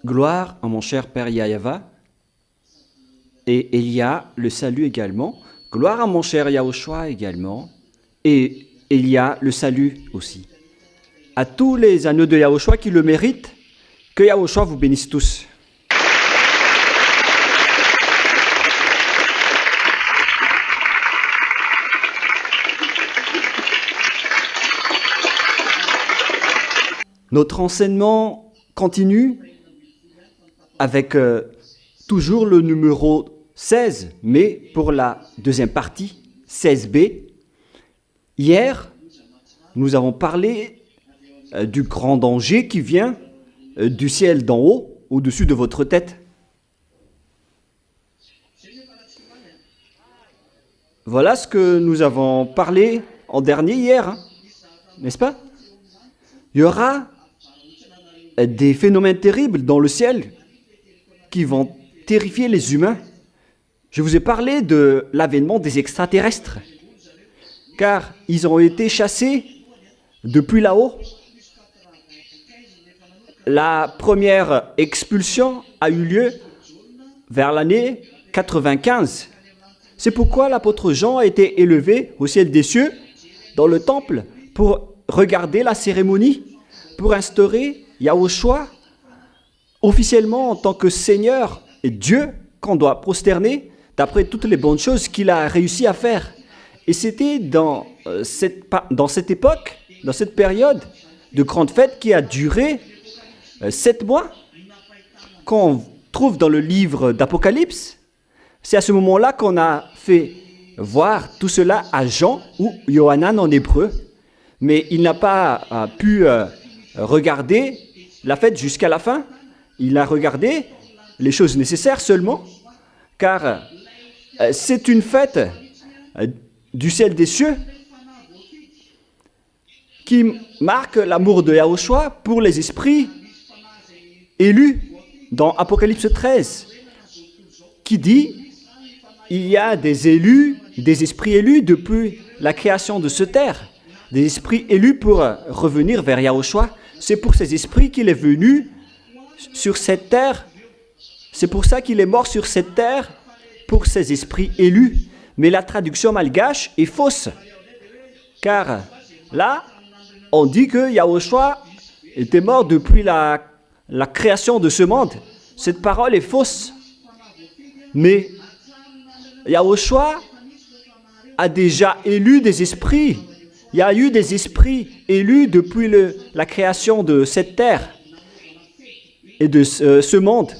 Gloire à mon cher Père Yahava. Et il y a le salut également. Gloire à mon cher Yahushua également. Et il y a le salut aussi. À tous les agneaux de Yahushua qui le méritent, que Yahushua vous bénisse tous. Notre enseignement continue avec toujours le numéro 16, mais pour la deuxième partie, 16b. Hier, nous avons parlé du grand danger qui vient du ciel d'en haut, au-dessus de votre tête. Voilà ce que nous avons parlé en dernier hier, n'est-ce pas? Il y aura des phénomènes terribles dans le ciel qui vont terrifier les humains. Je vous ai parlé de l'avènement des extraterrestres, car ils ont été chassés depuis là-haut. La première expulsion a eu lieu vers l'année 95. C'est pourquoi l'apôtre Jean a été élevé au ciel des cieux, dans le temple, pour regarder la cérémonie, pour instaurer Yahushua officiellement en tant que Seigneur et Dieu qu'on doit prosterner d'après toutes les bonnes choses qu'il a réussi à faire. Et c'était dans cette époque, dans cette période de grande fête qui a duré 7 mois, qu'on trouve dans le livre d'Apocalypse. C'est à ce moment-là qu'on a fait voir tout cela à Jean ou Yohanan en hébreu, mais il n'a pas pu regarder la fête jusqu'à la fin. Il a regardé les choses nécessaires seulement, car c'est une fête du ciel des cieux qui marque l'amour de Yahushua pour les esprits élus dans Apocalypse 13, qui dit il y a des élus, des esprits élus depuis la création de cette terre, des esprits élus pour revenir vers Yahushua. C'est pour ces esprits qu'il est venu sur cette terre. C'est pour ça qu'il est mort sur cette terre, pour ces esprits élus. Mais la traduction malgache est fausse. Car là, on dit que Yahushua était mort depuis la création de ce monde. Cette parole est fausse. Mais Yahushua a déjà élu des esprits. Il y a eu des esprits élus depuis la création de cette terre et de ce monde.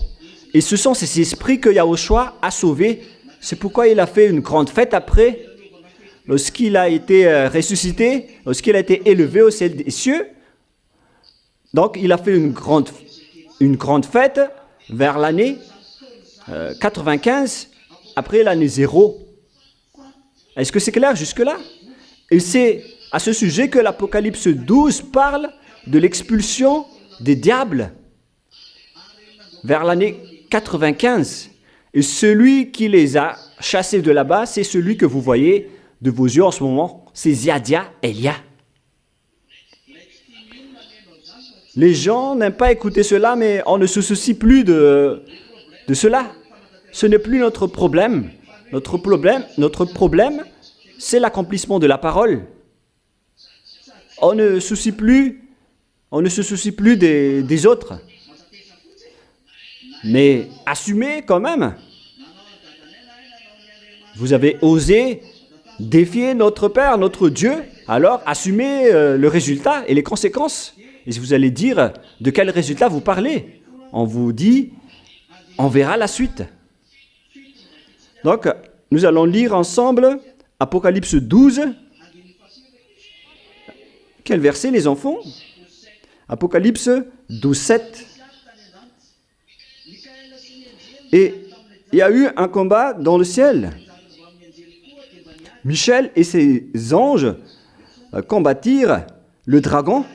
Et ce sont ces esprits que Yahushua a sauvés. C'est pourquoi il a fait une grande fête après, lorsqu'il a été ressuscité, lorsqu'il a été élevé au ciel des cieux. Donc il a fait une grande fête vers l'année 95, après l'année 0. Est-ce que c'est clair jusque-là? Et c'est à ce sujet que l'Apocalypse 12 parle de l'expulsion des diables vers l'année 95. Et celui qui les a chassés de là-bas, c'est celui que vous voyez de vos yeux en ce moment, c'est Ziadia Elia. Les gens n'aiment pas écouter cela, mais on ne se soucie plus de cela. Ce n'est plus notre problème. Notre problème, c'est l'accomplissement de la parole. On ne se soucie plus des autres. Mais assumez quand même. Vous avez osé défier notre Père, notre Dieu, alors assumez le résultat et les conséquences. Et si vous allez dire de quel résultat vous parlez, on vous dit, on verra la suite. Donc, nous allons lire ensemble Apocalypse 12. Quel verset, les enfants? Apocalypse 12, 7. Et il y a eu un combat dans le ciel. Michel et ses anges combattirent le dragon.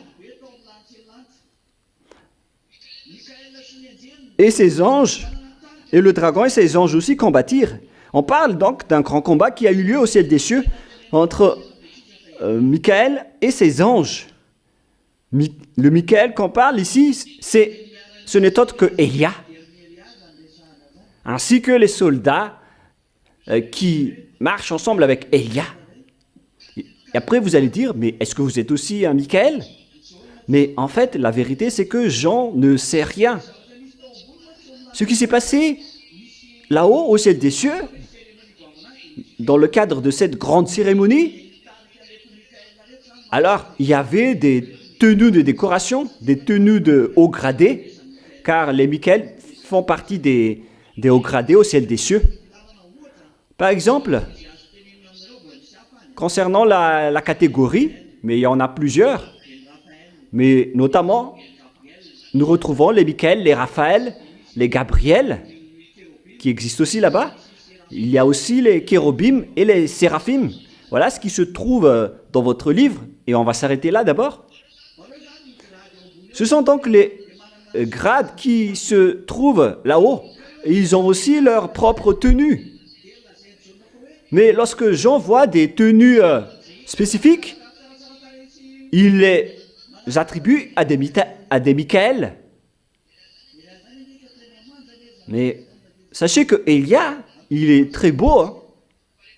Et ses anges, et le dragon et ses anges aussi combattirent. On parle donc d'un grand combat qui a eu lieu au ciel des cieux entre Michael et ses anges. Le Michael qu'on parle ici, c'est ce n'est autre que Élia, ainsi que les soldats qui marchent ensemble avec Élia. Et après, vous allez dire, mais est-ce que vous êtes aussi un Michaël? Mais en fait, la vérité, c'est que Jean ne sait rien. Ce qui s'est passé là-haut, au ciel des cieux, dans le cadre de cette grande cérémonie, alors, il y avait des tenues de décoration, des tenues de haut gradé, car les Michaëls font partie des hauts gradés au ciel des cieux. Par exemple, concernant la catégorie, mais il y en a plusieurs, mais notamment, nous retrouvons les Michaël, les Raphaël, les Gabriel, qui existent aussi là-bas. Il y a aussi les Kérubim et les Séraphim. Voilà ce qui se trouve dans votre livre, et on va s'arrêter là d'abord. Ce sont donc les grades qui se trouvent là-haut, et ils ont aussi leur propre tenue. Mais lorsque Jean voit des tenues spécifiques, il les attribue à des Michaël. Mais sachez que Élia, il est très beau, hein,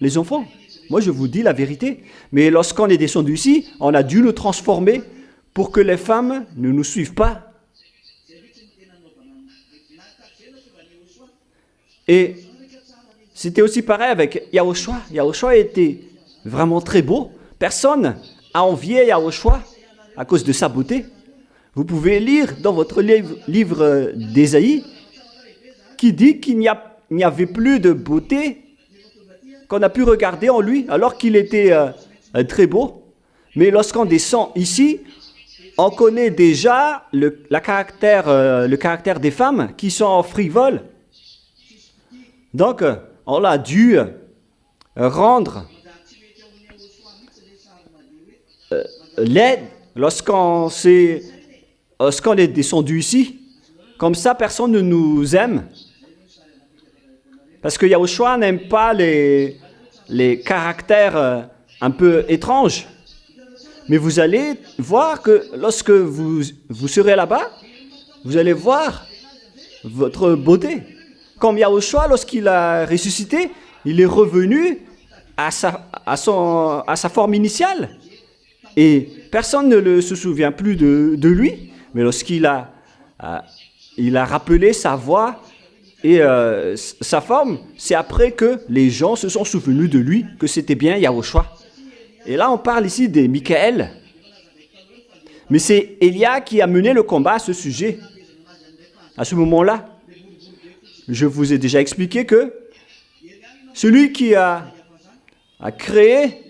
les enfants. Moi, je vous dis la vérité. Mais lorsqu'on est descendu ici, on a dû nous transformer pour que les femmes ne nous suivent pas. Et c'était aussi pareil avec Yahushua. Yahushua était vraiment très beau. Personne n'a envié Yahushua à cause de sa beauté. Vous pouvez lire dans votre livre d'Ésaïe qui dit qu'il n'y avait plus de beauté qu'on a pu regarder en lui, alors qu'il était très beau. Mais lorsqu'on descend ici, on connaît déjà le caractère des femmes qui sont frivoles. Donc, on a dû rendre l'aide lorsqu'on est descendu ici. Comme ça, personne ne nous aime. Parce que Yahushua n'aime pas les caractères un peu étranges. Mais vous allez voir que lorsque vous serez là-bas, vous allez voir votre beauté. Comme Yahushua, lorsqu'il a ressuscité, il est revenu à sa forme initiale. Et personne ne se souvient plus de lui. Mais lorsqu'il a rappelé sa voix et sa forme, c'est après que les gens se sont souvenus de lui, que c'était bien Yahushua. Et là, on parle ici des Michaël. Mais c'est Élia qui a mené le combat à ce sujet. À ce moment-là, je vous ai déjà expliqué que celui qui a créé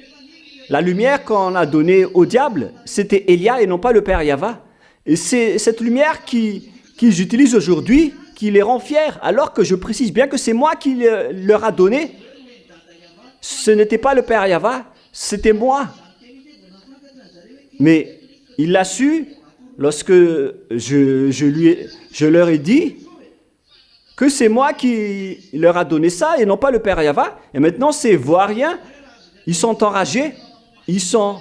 la lumière qu'on a donnée au diable, c'était Élia et non pas le Père Yahva. Et c'est cette lumière qu'ils utilisent aujourd'hui qui les rend fiers, alors que je précise bien que c'est moi qui leur a donné. Ce n'était pas le Père Yahva, c'était moi. Mais il l'a su lorsque je leur ai dit que c'est moi qui leur a donné ça et non pas le Père Yahva. Et maintenant, ces Vauriens, ils sont enragés, ils sont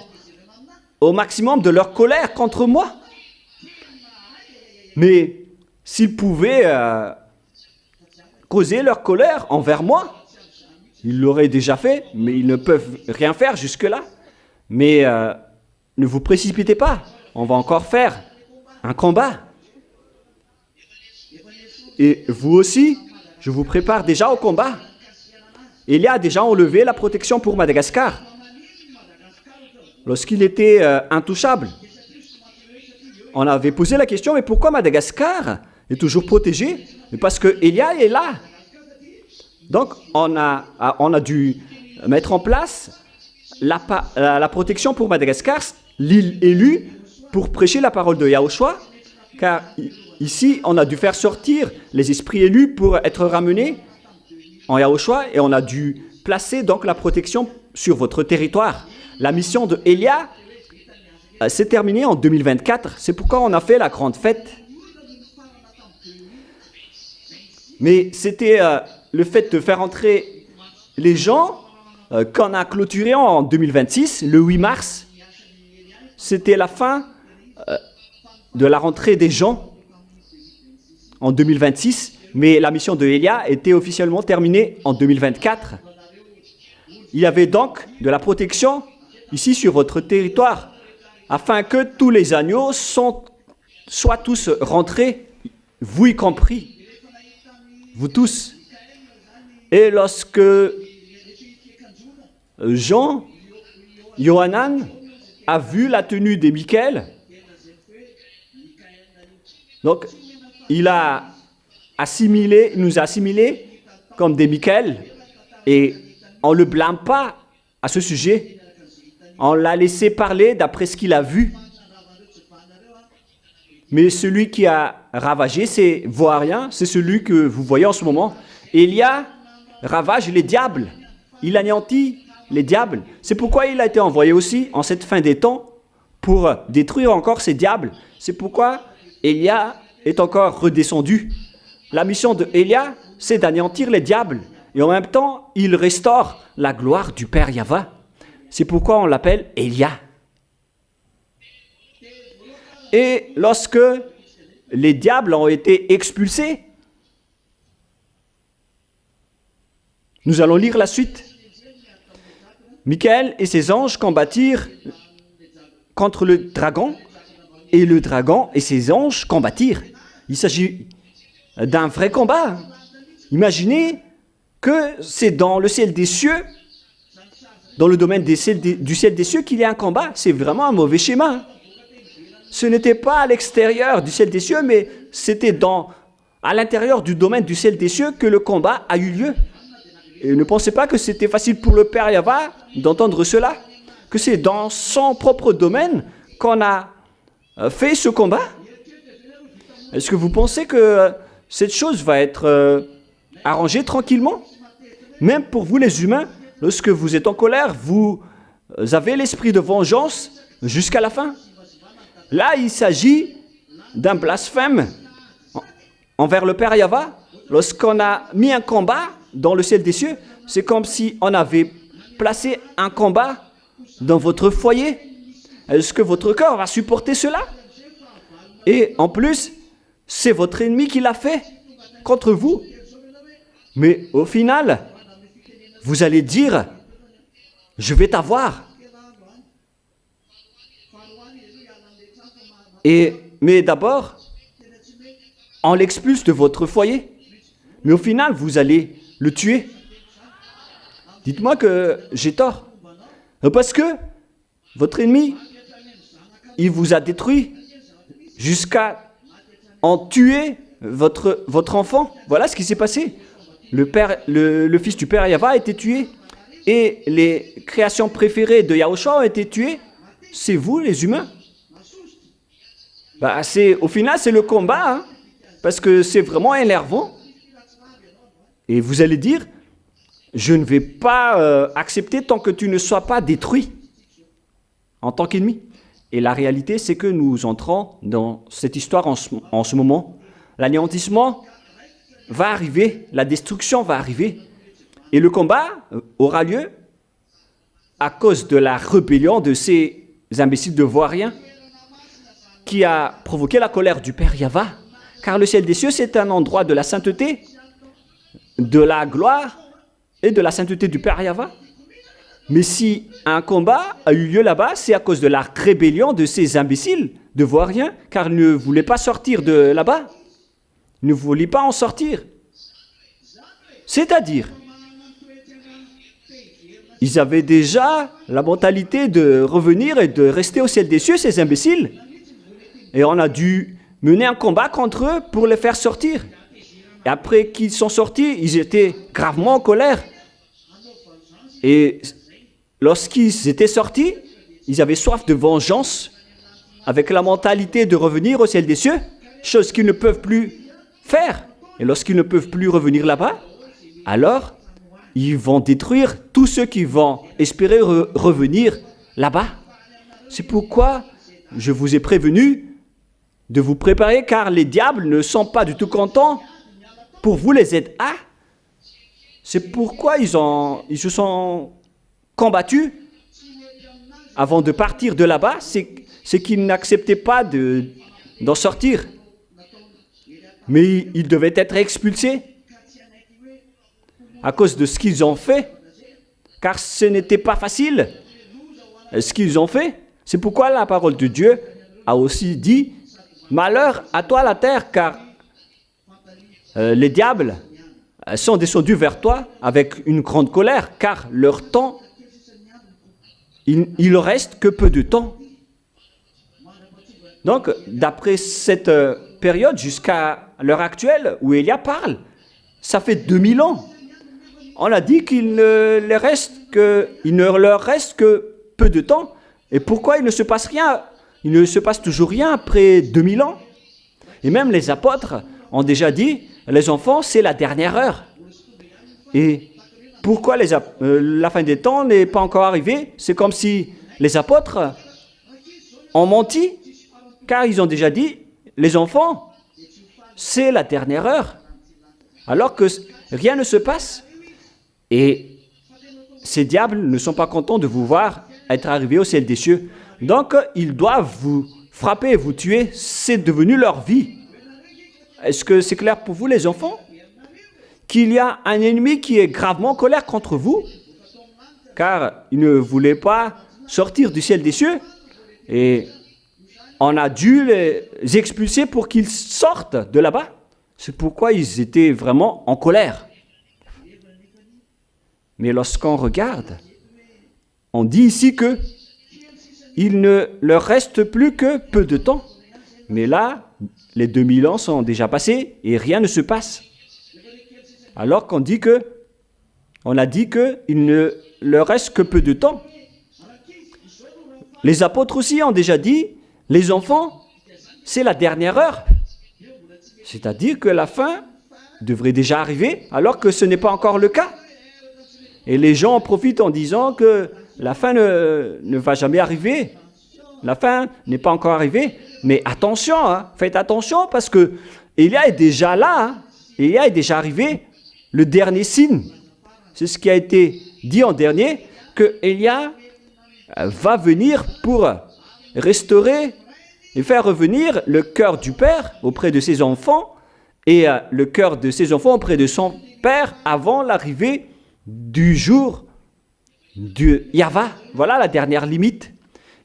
au maximum de leur colère contre moi. Mais s'ils pouvaient causer leur colère envers moi, ils l'auraient déjà fait, mais ils ne peuvent rien faire jusque-là. Mais ne vous précipitez pas, on va encore faire un combat. Et vous aussi, je vous prépare déjà au combat. Il y a déjà enlevé la protection pour Madagascar. Lorsqu'il était intouchable, on avait posé la question, mais pourquoi Madagascar est toujours protégé? Mais parce que Elia est là. Donc, on a dû mettre en place la protection pour Madagascar, l'île élue, pour prêcher la parole de Yahushua, car ici, on a dû faire sortir les esprits élus pour être ramenés en Yahushua, et on a dû placer donc la protection sur votre territoire. La mission de Elia s'est terminée en 2024, c'est pourquoi on a fait la grande fête. Mais c'était le fait de faire entrer les gens qu'on a clôturé en 2026, le 8 mars. C'était la fin de la rentrée des gens. en 2026, mais la mission de Élia était officiellement terminée en 2024. Il y avait donc de la protection ici sur votre territoire, afin que tous les agneaux soient tous rentrés, vous y compris, vous tous. Et lorsque Jean, Yohanan, a vu la tenue des Michael, donc il a assimilé, il nous a assimilés comme des Michael, et on ne le blâme pas à ce sujet. On l'a laissé parler d'après ce qu'il a vu. Mais celui qui a ravagé ces Vauriens, c'est celui que vous voyez en ce moment. Élia ravage les diables. Il anéantit les diables. C'est pourquoi il a été envoyé aussi en cette fin des temps pour détruire encore ces diables. C'est pourquoi Élia est encore redescendu. La mission de Élia, c'est d'anéantir les diables. Et en même temps, il restaure la gloire du Père Yahva. C'est pourquoi on l'appelle Élia. Et lorsque les diables ont été expulsés, nous allons lire la suite. Michael et ses anges combattirent contre le dragon, et le dragon et ses anges combattirent. Il s'agit d'un vrai combat. Imaginez que c'est dans le ciel des cieux, dans le domaine du ciel des cieux, qu'il y a un combat. C'est vraiment un mauvais schéma. Ce n'était pas à l'extérieur du ciel des cieux, mais c'était à l'intérieur du domaine du ciel des cieux que le combat a eu lieu. Et ne pensez pas que c'était facile pour le Père Yahva d'entendre cela, que c'est dans son propre domaine qu'on a fait ce combat. Est-ce que vous pensez que cette chose va être arrangée tranquillement? Même pour vous les humains, lorsque vous êtes en colère, vous avez l'esprit de vengeance jusqu'à la fin. Là, il s'agit d'un blasphème envers le Père Yahva. Lorsqu'on a mis un combat dans le ciel des cieux, c'est comme si on avait placé un combat dans votre foyer. Est-ce que votre cœur va supporter cela? Et en plus, c'est votre ennemi qui l'a fait contre vous. Mais au final, vous allez dire, je vais t'avoir. Mais d'abord, on l'expulse de votre foyer. Mais au final, vous allez le tuer. Dites-moi que j'ai tort. Parce que votre ennemi, il vous a détruit jusqu'à en tuer votre enfant. Voilà ce qui s'est passé. Le fils du Père Yahva a été tué. Et les créations préférées de Yahushua ont été tuées. C'est vous, les humains. Au final, c'est le combat, hein, parce que c'est vraiment énervant. Et vous allez dire, je ne vais pas accepter tant que tu ne sois pas détruit en tant qu'ennemi. Et la réalité, c'est que nous entrons dans cette histoire en ce moment. L'anéantissement va arriver, la destruction va arriver. Et le combat aura lieu à cause de la rébellion de ces imbéciles de Vauriens qui a provoqué la colère du Père Yahva. Car le ciel des cieux, c'est un endroit de la sainteté, de la gloire et de la sainteté du Père Yahva. Mais si un combat a eu lieu là-bas, c'est à cause de la rébellion de ces imbéciles de Vauriens, car ils ne voulaient pas sortir de là-bas. Ils ne voulaient pas en sortir. C'est-à-dire, ils avaient déjà la mentalité de revenir et de rester au ciel des cieux, ces imbéciles. Et on a dû mener un combat contre eux pour les faire sortir. Et après qu'ils sont sortis, ils étaient gravement en colère. Et lorsqu'ils étaient sortis, ils avaient soif de vengeance, avec la mentalité de revenir au ciel des cieux, chose qu'ils ne peuvent plus faire. Et lorsqu'ils ne peuvent plus revenir là-bas, alors ils vont détruire tous ceux qui vont espérer revenir là-bas. C'est pourquoi je vous ai prévenu de vous préparer, car les diables ne sont pas du tout contents pour vous les aider. C'est pourquoi ils se sont combattus avant de partir de là-bas, c'est qu'ils n'acceptaient pas d'en sortir. Mais ils devaient être expulsés à cause de ce qu'ils ont fait, car ce n'était pas facile ce qu'ils ont fait. C'est pourquoi la parole de Dieu a aussi dit « Malheur à toi la terre, car les diables sont descendus vers toi avec une grande colère, car leur temps, il reste que peu de temps. » Donc, d'après cette période jusqu'à l'heure actuelle où Élia parle, ça fait 2000 ans. On a dit qu'il ne leur reste que peu de temps. Et pourquoi il ne se passe rien? Il ne se passe toujours rien après 2000 ans. Et même les apôtres ont déjà dit, les enfants, c'est la dernière heure. Et pourquoi la fin des temps n'est pas encore arrivée? C'est comme si les apôtres ont menti, car ils ont déjà dit, les enfants, c'est la dernière heure. Alors que rien ne se passe. Et ces diables ne sont pas contents de vous voir être arrivés au ciel des cieux. Donc, ils doivent vous frapper, vous tuer. C'est devenu leur vie. Est-ce que c'est clair pour vous, les enfants? Qu'il y a un ennemi qui est gravement en colère contre vous, car il ne voulait pas sortir du ciel des cieux. Et on a dû les expulser pour qu'ils sortent de là-bas. C'est pourquoi ils étaient vraiment en colère. Mais lorsqu'on regarde, on dit ici que il ne leur reste plus que peu de temps. Mais là, les 2000 ans sont déjà passés et rien ne se passe. Alors qu'on dit que, on a dit qu'il ne leur reste que peu de temps. Les apôtres aussi ont déjà dit, les enfants, c'est la dernière heure. C'est-à-dire que la fin devrait déjà arriver, alors que ce n'est pas encore le cas. Et les gens en profitent en disant que la fin ne va jamais arriver. La fin n'est pas encore arrivée. Mais attention, faites attention parce que Élia est déjà là. Élia est déjà arrivé. Le dernier signe, c'est ce qui a été dit en dernier, que Élia va venir pour restaurer et faire revenir le cœur du père auprès de ses enfants et le cœur de ses enfants auprès de son père avant l'arrivée du jour de Yahva. Voilà la dernière limite.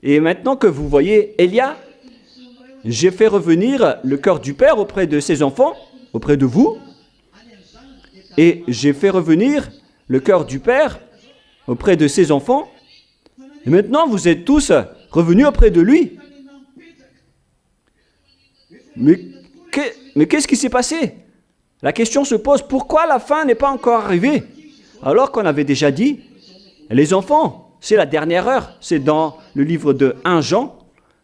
Et maintenant que vous voyez Élia, j'ai fait revenir le cœur du père auprès de ses enfants, auprès de vous, et j'ai fait revenir le cœur du père auprès de ses enfants. Et maintenant, vous êtes tous revenus auprès de lui. Mais qu'est-ce qui s'est passé? La question se pose, pourquoi la fin n'est pas encore arrivée? Alors qu'on avait déjà dit, les enfants, c'est la dernière heure. C'est dans le livre de 1 Jean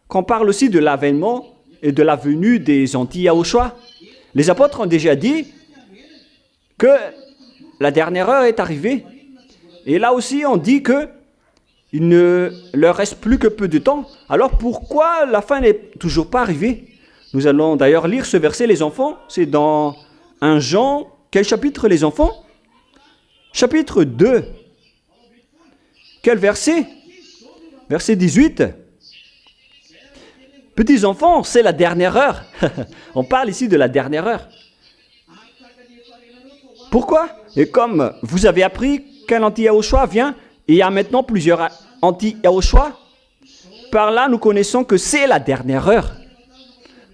qu'on parle aussi de l'avènement et de la venue des anti-Yahushua. Les apôtres ont déjà dit que la dernière heure est arrivée. Et là aussi, on dit que il ne leur reste plus que peu de temps. Alors pourquoi la fin n'est toujours pas arrivée? Nous allons d'ailleurs lire ce verset, les enfants. C'est dans 1 Jean. Quel chapitre, les enfants? Chapitre 2. Quel verset? Verset 18. Petits enfants, c'est la dernière heure. On parle ici de la dernière heure. Pourquoi? Et comme vous avez appris qu'un anti-Yahushua vient, et il y a maintenant plusieurs anti-Yahushua, par là nous connaissons que c'est la dernière heure.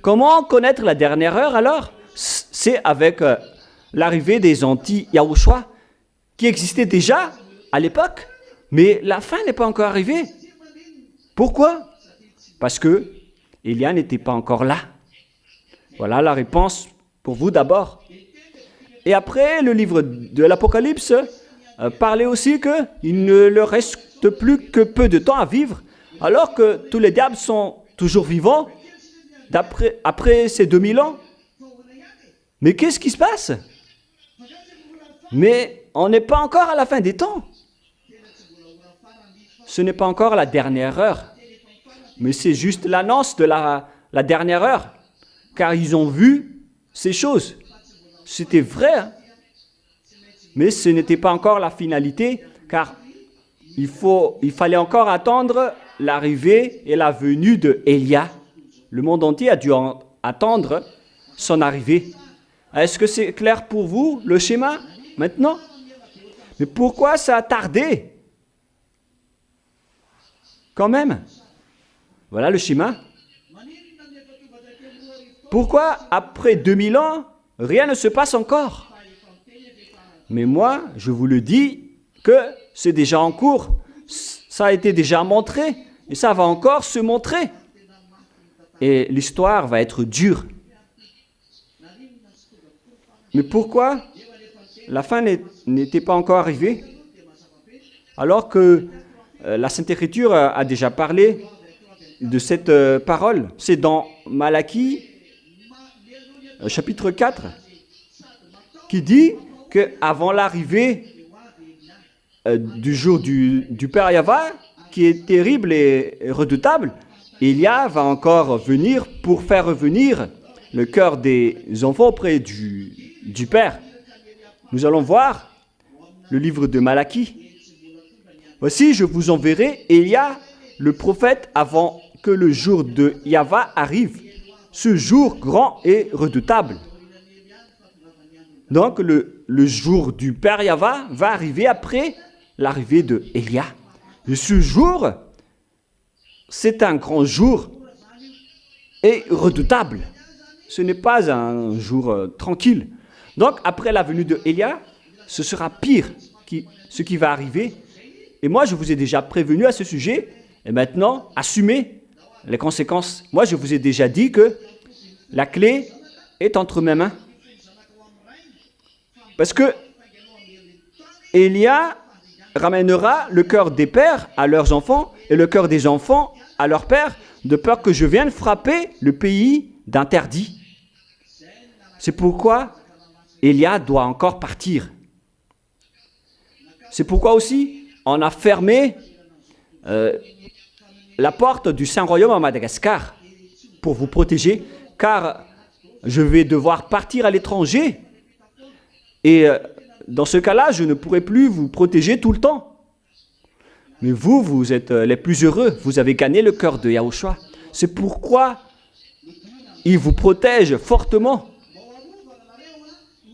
Comment connaître la dernière heure alors? C'est avec l'arrivée des anti-Yahushua qui existaient déjà à l'époque, mais la fin n'est pas encore arrivée. Pourquoi? Parce que Élia n'était pas encore là. Voilà la réponse pour vous d'abord. Et après, le livre de l'Apocalypse parlait aussi qu'il ne leur reste plus que peu de temps à vivre, alors que tous les diables sont toujours vivants après ces 2000 ans. Mais qu'est-ce qui se passe? Mais on n'est pas encore à la fin des temps. Ce n'est pas encore la dernière heure. Mais c'est juste l'annonce de la dernière heure. Car ils ont vu ces choses. C'était vrai. Hein? Mais ce n'était pas encore la finalité. Car il fallait encore attendre l'arrivée et la venue de Élia. Le monde entier a dû attendre son arrivée. Est-ce que c'est clair pour vous, le schéma, maintenant? Mais pourquoi ça a tardé? Quand même. Voilà le schéma. Pourquoi, après 2000 ans, rien ne se passe encore? Mais moi, je vous le dis que c'est déjà en cours. Ça a été déjà montré et ça va encore se montrer. Et l'histoire va être dure. Mais pourquoi la fin n'était pas encore arrivée? Alors que la Sainte Écriture a déjà parlé de cette parole. C'est dans Malachie, chapitre 4, qui dit qu'avant l'arrivée du jour du Père Yahva, qui est terrible et redoutable, Élia va encore venir pour faire revenir le cœur des enfants auprès du Père. Nous allons voir le livre de Malachie. Voici, je vous enverrai Élia, le prophète, avant que le jour de Yahva arrive, ce jour grand et redoutable. Donc, le jour du Père Yahva va arriver après l'arrivée de Élia. Et ce jour, c'est un grand jour et redoutable. Ce n'est pas un jour tranquille. Donc, après la venue de Élia, ce sera pire ce qui va arriver. Et moi, je vous ai déjà prévenu à ce sujet. Et maintenant, assumez les conséquences. Moi, je vous ai déjà dit que la clé est entre mes mains. Parce que Élia ramènera le cœur des pères à leurs enfants et le cœur des enfants à leurs pères, de peur que je vienne frapper le pays d'interdit. C'est pourquoi Élia doit encore partir. C'est pourquoi aussi on a fermé la porte du Saint-Royaume à Madagascar pour vous protéger, car je vais devoir partir à l'étranger. Et dans ce cas-là, je ne pourrai plus vous protéger tout le temps. Mais vous êtes les plus heureux. Vous avez gagné le cœur de Yahushua. C'est pourquoi il vous protège fortement.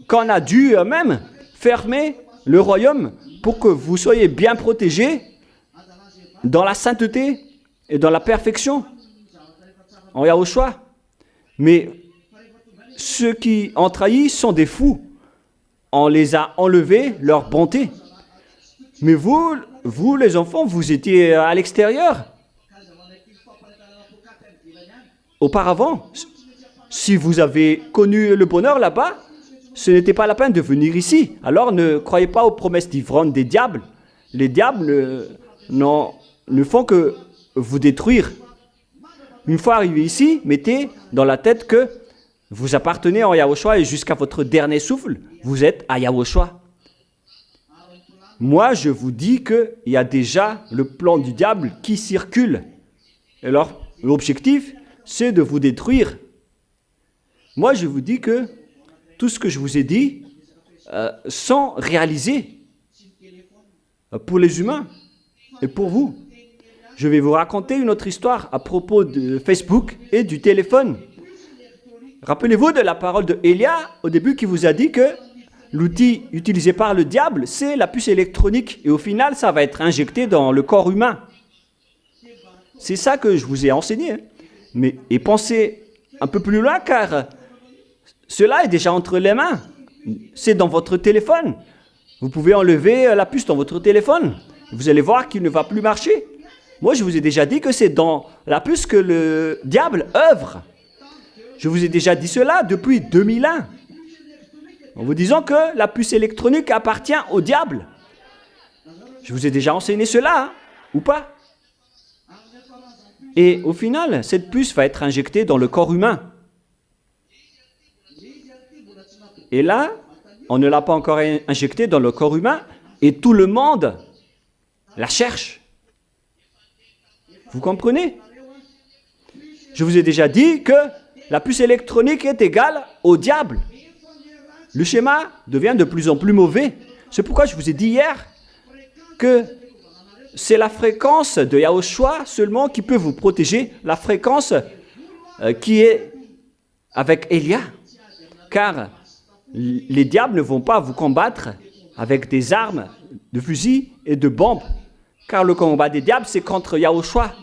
Qu'on a dû même fermer le royaume pour que vous soyez bien protégés dans la sainteté et dans la perfection en Yahushua. Mais ceux qui ont trahi sont des fous. On les a enlevés leur bonté. Mais vous les enfants, vous étiez à l'extérieur. Auparavant, si vous avez connu le bonheur là-bas, ce n'était pas la peine de venir ici. Alors ne croyez pas aux promesses d'ivrogne des diables. Les diables ne font que vous détruire. Une fois arrivé ici, mettez dans la tête que vous appartenez à Yahushua et jusqu'à votre dernier souffle, vous êtes à Yahushua. Moi, je vous dis qu'il y a déjà le plan du diable qui circule. Et l'objectif, c'est de vous détruire. Moi, je vous dis que tout ce que je vous ai dit sont réalisés pour les humains et pour vous. Je vais vous raconter une autre histoire à propos de Facebook et du téléphone. Rappelez-vous de la parole de Élia au début qui vous a dit que l'outil utilisé par le diable, c'est la puce électronique. Et au final, ça va être injecté dans le corps humain. C'est ça que je vous ai enseigné. Mais et pensez un peu plus loin, car cela est déjà entre les mains. C'est dans votre téléphone. Vous pouvez enlever la puce dans votre téléphone. Vous allez voir qu'il ne va plus marcher. Moi, je vous ai déjà dit que c'est dans la puce que le diable œuvre. Je vous ai déjà dit cela depuis 2001. En vous disant que la puce électronique appartient au diable. Je vous ai déjà enseigné cela, hein, ou pas? Et au final, cette puce va être injectée dans le corps humain. Et là, on ne l'a pas encore injectée dans le corps humain et tout le monde la cherche. Vous comprenez? Je vous ai déjà dit que la puce électronique est égale au diable. Le schéma devient de plus en plus mauvais. C'est pourquoi je vous ai dit hier que c'est la fréquence de Yahushua seulement qui peut vous protéger, la fréquence qui est avec Élia. Car Les diables ne vont pas vous combattre avec des armes, de fusils et de bombes. Car le combat des diables, c'est contre Yahushua.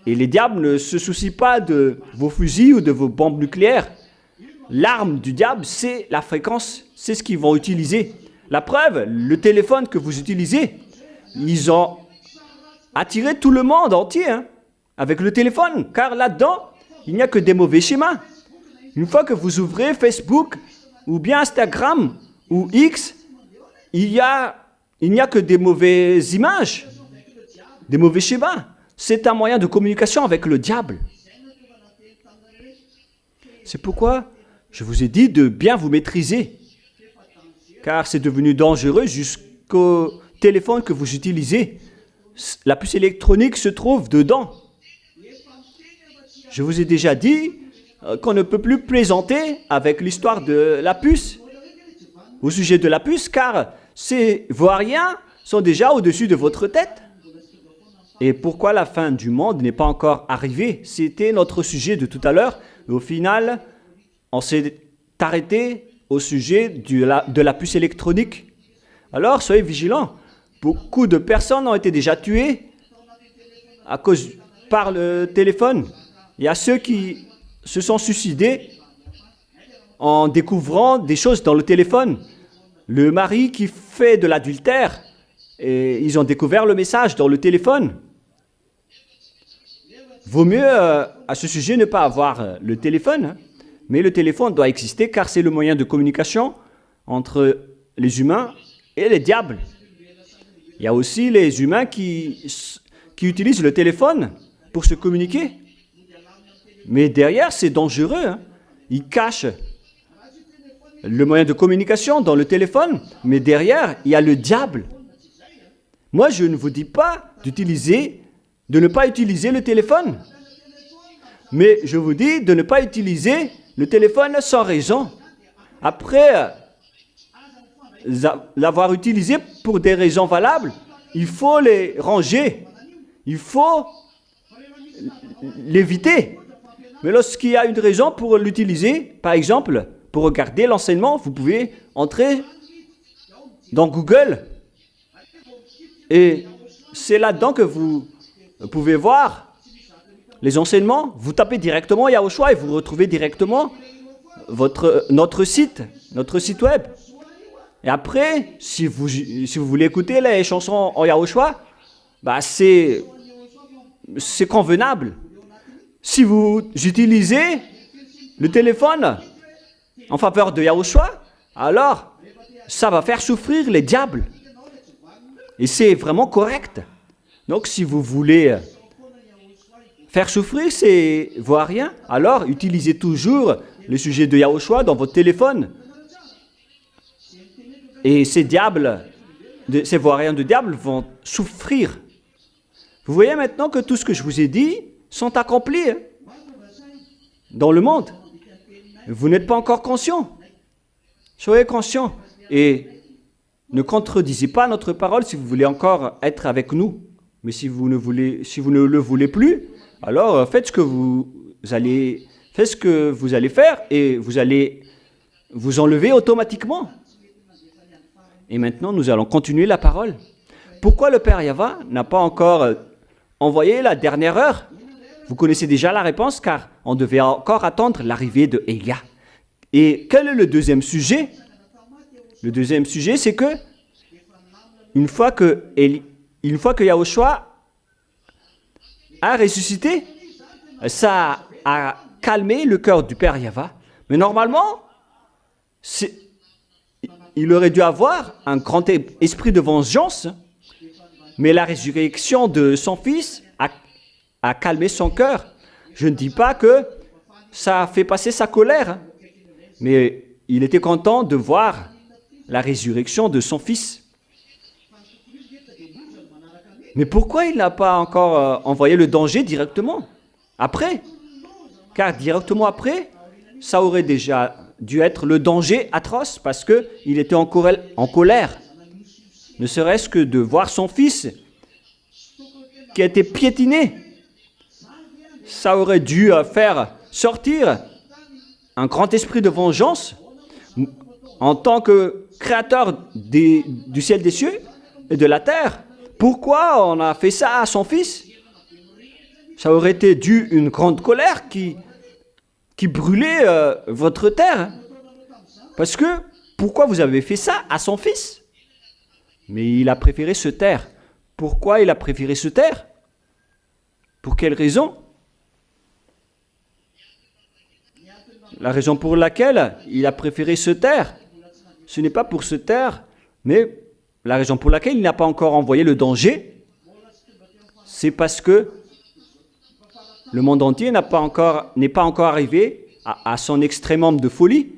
Et les diables ne se soucient pas de vos fusils ou de vos bombes nucléaires. L'arme du diable, c'est la fréquence. C'est ce qu'ils vont utiliser. La preuve, le téléphone que vous utilisez, ils ont attiré tout le monde entier avec le téléphone. Car là-dedans, il n'y a que des mauvais schémas. Une fois que vous ouvrez Facebook ou bien Instagram ou X, il n'y a que des mauvaises images, des mauvais schémas. C'est un moyen de communication avec le diable. C'est pourquoi je vous ai dit de bien vous maîtriser, car c'est devenu dangereux jusqu'au téléphone que vous utilisez. La puce électronique se trouve dedans. Je vous ai déjà dit qu'on ne peut plus plaisanter avec l'histoire de la puce, au sujet de la puce, car ces vauriens sont déjà au-dessus de votre tête. Et pourquoi la fin du monde n'est pas encore arrivée? C'était notre sujet de tout à l'heure. Au final, on s'est arrêté au sujet de la puce électronique. Alors, soyez vigilants. Beaucoup de personnes ont été déjà tuées par le téléphone. Il y a ceux qui se sont suicidés en découvrant des choses dans le téléphone. Le mari qui fait de l'adultère, et ils ont découvert le message dans le téléphone. Vaut mieux à ce sujet ne pas avoir le téléphone, mais le téléphone doit exister car c'est le moyen de communication entre les humains et les diables. Il y a aussi les humains qui utilisent le téléphone pour se communiquer. Mais derrière, c'est dangereux. Ils cachent le moyen de communication dans le téléphone, mais derrière, il y a le diable. Moi, je ne vous dis pas de ne pas utiliser le téléphone. Mais je vous dis de ne pas utiliser le téléphone sans raison. Après l'avoir utilisé pour des raisons valables, il faut les ranger. Il faut l'éviter. Mais lorsqu'il y a une raison pour l'utiliser, par exemple, pour regarder l'enseignement, vous pouvez entrer dans Google. Et c'est là-dedans que vous pouvez voir les enseignements. Vous tapez directement Yahushua et vous retrouvez directement notre site web. Et après, si vous voulez écouter les chansons en Yahushua, c'est convenable. Si vous utilisez le téléphone en faveur de Yahushua, alors ça va faire souffrir les diables. Et c'est vraiment correct. Donc si vous voulez faire souffrir ces vauriens, alors utilisez toujours le sujet de Yahushua dans votre téléphone. Et ces vauriens de diable vont souffrir. Vous voyez maintenant que tout ce que je vous ai dit sont accomplis dans le monde. Vous n'êtes pas encore conscient. Soyez conscient et ne contredisez pas notre parole si vous voulez encore être avec nous. Mais si vous ne le voulez plus, alors faites ce que vous allez faire et vous allez vous enlever automatiquement. Et maintenant, nous allons continuer la parole. Pourquoi le Père Yahva n'a pas encore envoyé la dernière heure? Vous connaissez déjà la réponse, car on devait encore attendre l'arrivée de Elia. Et quel est le deuxième sujet? Le deuxième sujet, c'est que une fois que Yahushua a ressuscité, ça a calmé le cœur du Père Yahva. Mais normalement, il aurait dû avoir un grand esprit de vengeance, mais la résurrection de son fils a calmé son cœur. Je ne dis pas que ça a fait passer sa colère, mais il était content de voir la résurrection de son fils. Mais pourquoi il n'a pas encore envoyé le danger directement après? Car directement après, ça aurait déjà dû être le danger atroce parce qu'il était en colère. Ne serait-ce que de voir son fils qui a été piétiné. Ça aurait dû faire sortir un grand esprit de vengeance. en tant que créateur du ciel des cieux et de la terre, pourquoi on a fait ça à son fils? Ça aurait été dû une grande colère qui brûlait votre terre. Parce que, pourquoi vous avez fait ça à son fils? Mais il a préféré se taire. Pourquoi il a préféré se taire? Pour quelle raison? La raison pour laquelle il a préféré se taire, ce n'est pas pour se taire, mais la raison pour laquelle il n'a pas encore envoyé le danger, c'est parce que le monde entier n'est pas encore arrivé à son extrémum de folie.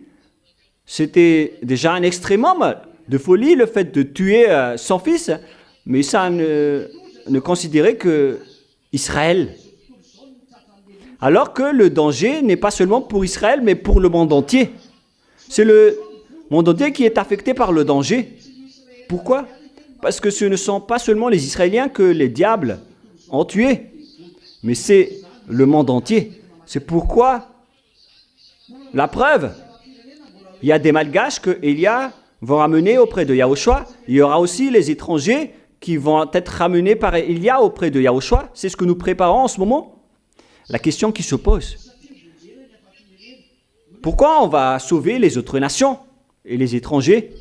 C'était déjà un extrémum de folie, le fait de tuer son fils, mais ça ne considérait que Israël. Alors que le danger n'est pas seulement pour Israël, mais pour le monde entier. C'est le monde entier qui est affecté par le danger. Pourquoi? Parce que ce ne sont pas seulement les Israéliens que les diables ont tués, mais c'est le monde entier. C'est pourquoi, la preuve, il y a des Malgaches que Élia va ramener auprès de Yahushua. Il y aura aussi les étrangers qui vont être ramenés par Élia auprès de Yahushua. C'est ce que nous préparons en ce moment. La question qui se pose, pourquoi on va sauver les autres nations et les étrangers?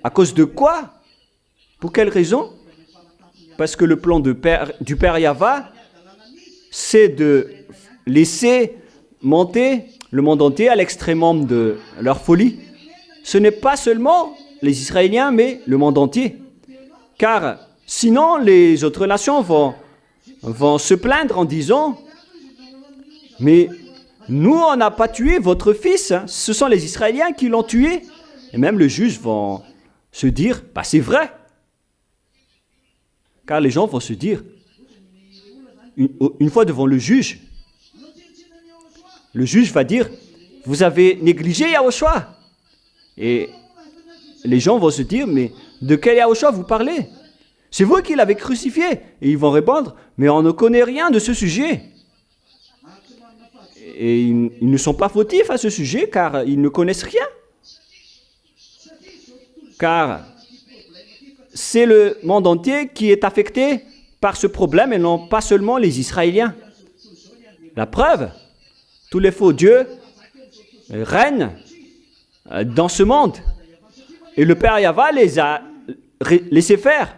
À cause de quoi? Pour quelle raison? Parce que le plan du Père Yahva, c'est de laisser monter le monde entier à l'extrémum de leur folie. Ce n'est pas seulement les Israéliens, mais le monde entier. Car sinon, les autres nations vont se plaindre en disant « Mais nous, on n'a pas tué votre fils, hein. Ce sont les Israéliens qui l'ont tué. » Et même les juges vont se dire « Bah, c'est vrai. » Car les gens vont se dire, une fois devant le juge va dire « Vous avez négligé Yahushua. » Et les gens vont se dire « Mais de quel Yahushua vous parlez? C'est vous qui l'avez crucifié. » Et ils vont répondre, mais on ne connaît rien de ce sujet. Et ils ne sont pas fautifs à ce sujet, car ils ne connaissent rien. Car c'est le monde entier qui est affecté par ce problème, et non pas seulement les Israéliens. La preuve, tous les faux dieux règnent dans ce monde. Et le Père Yahva les a laissés faire.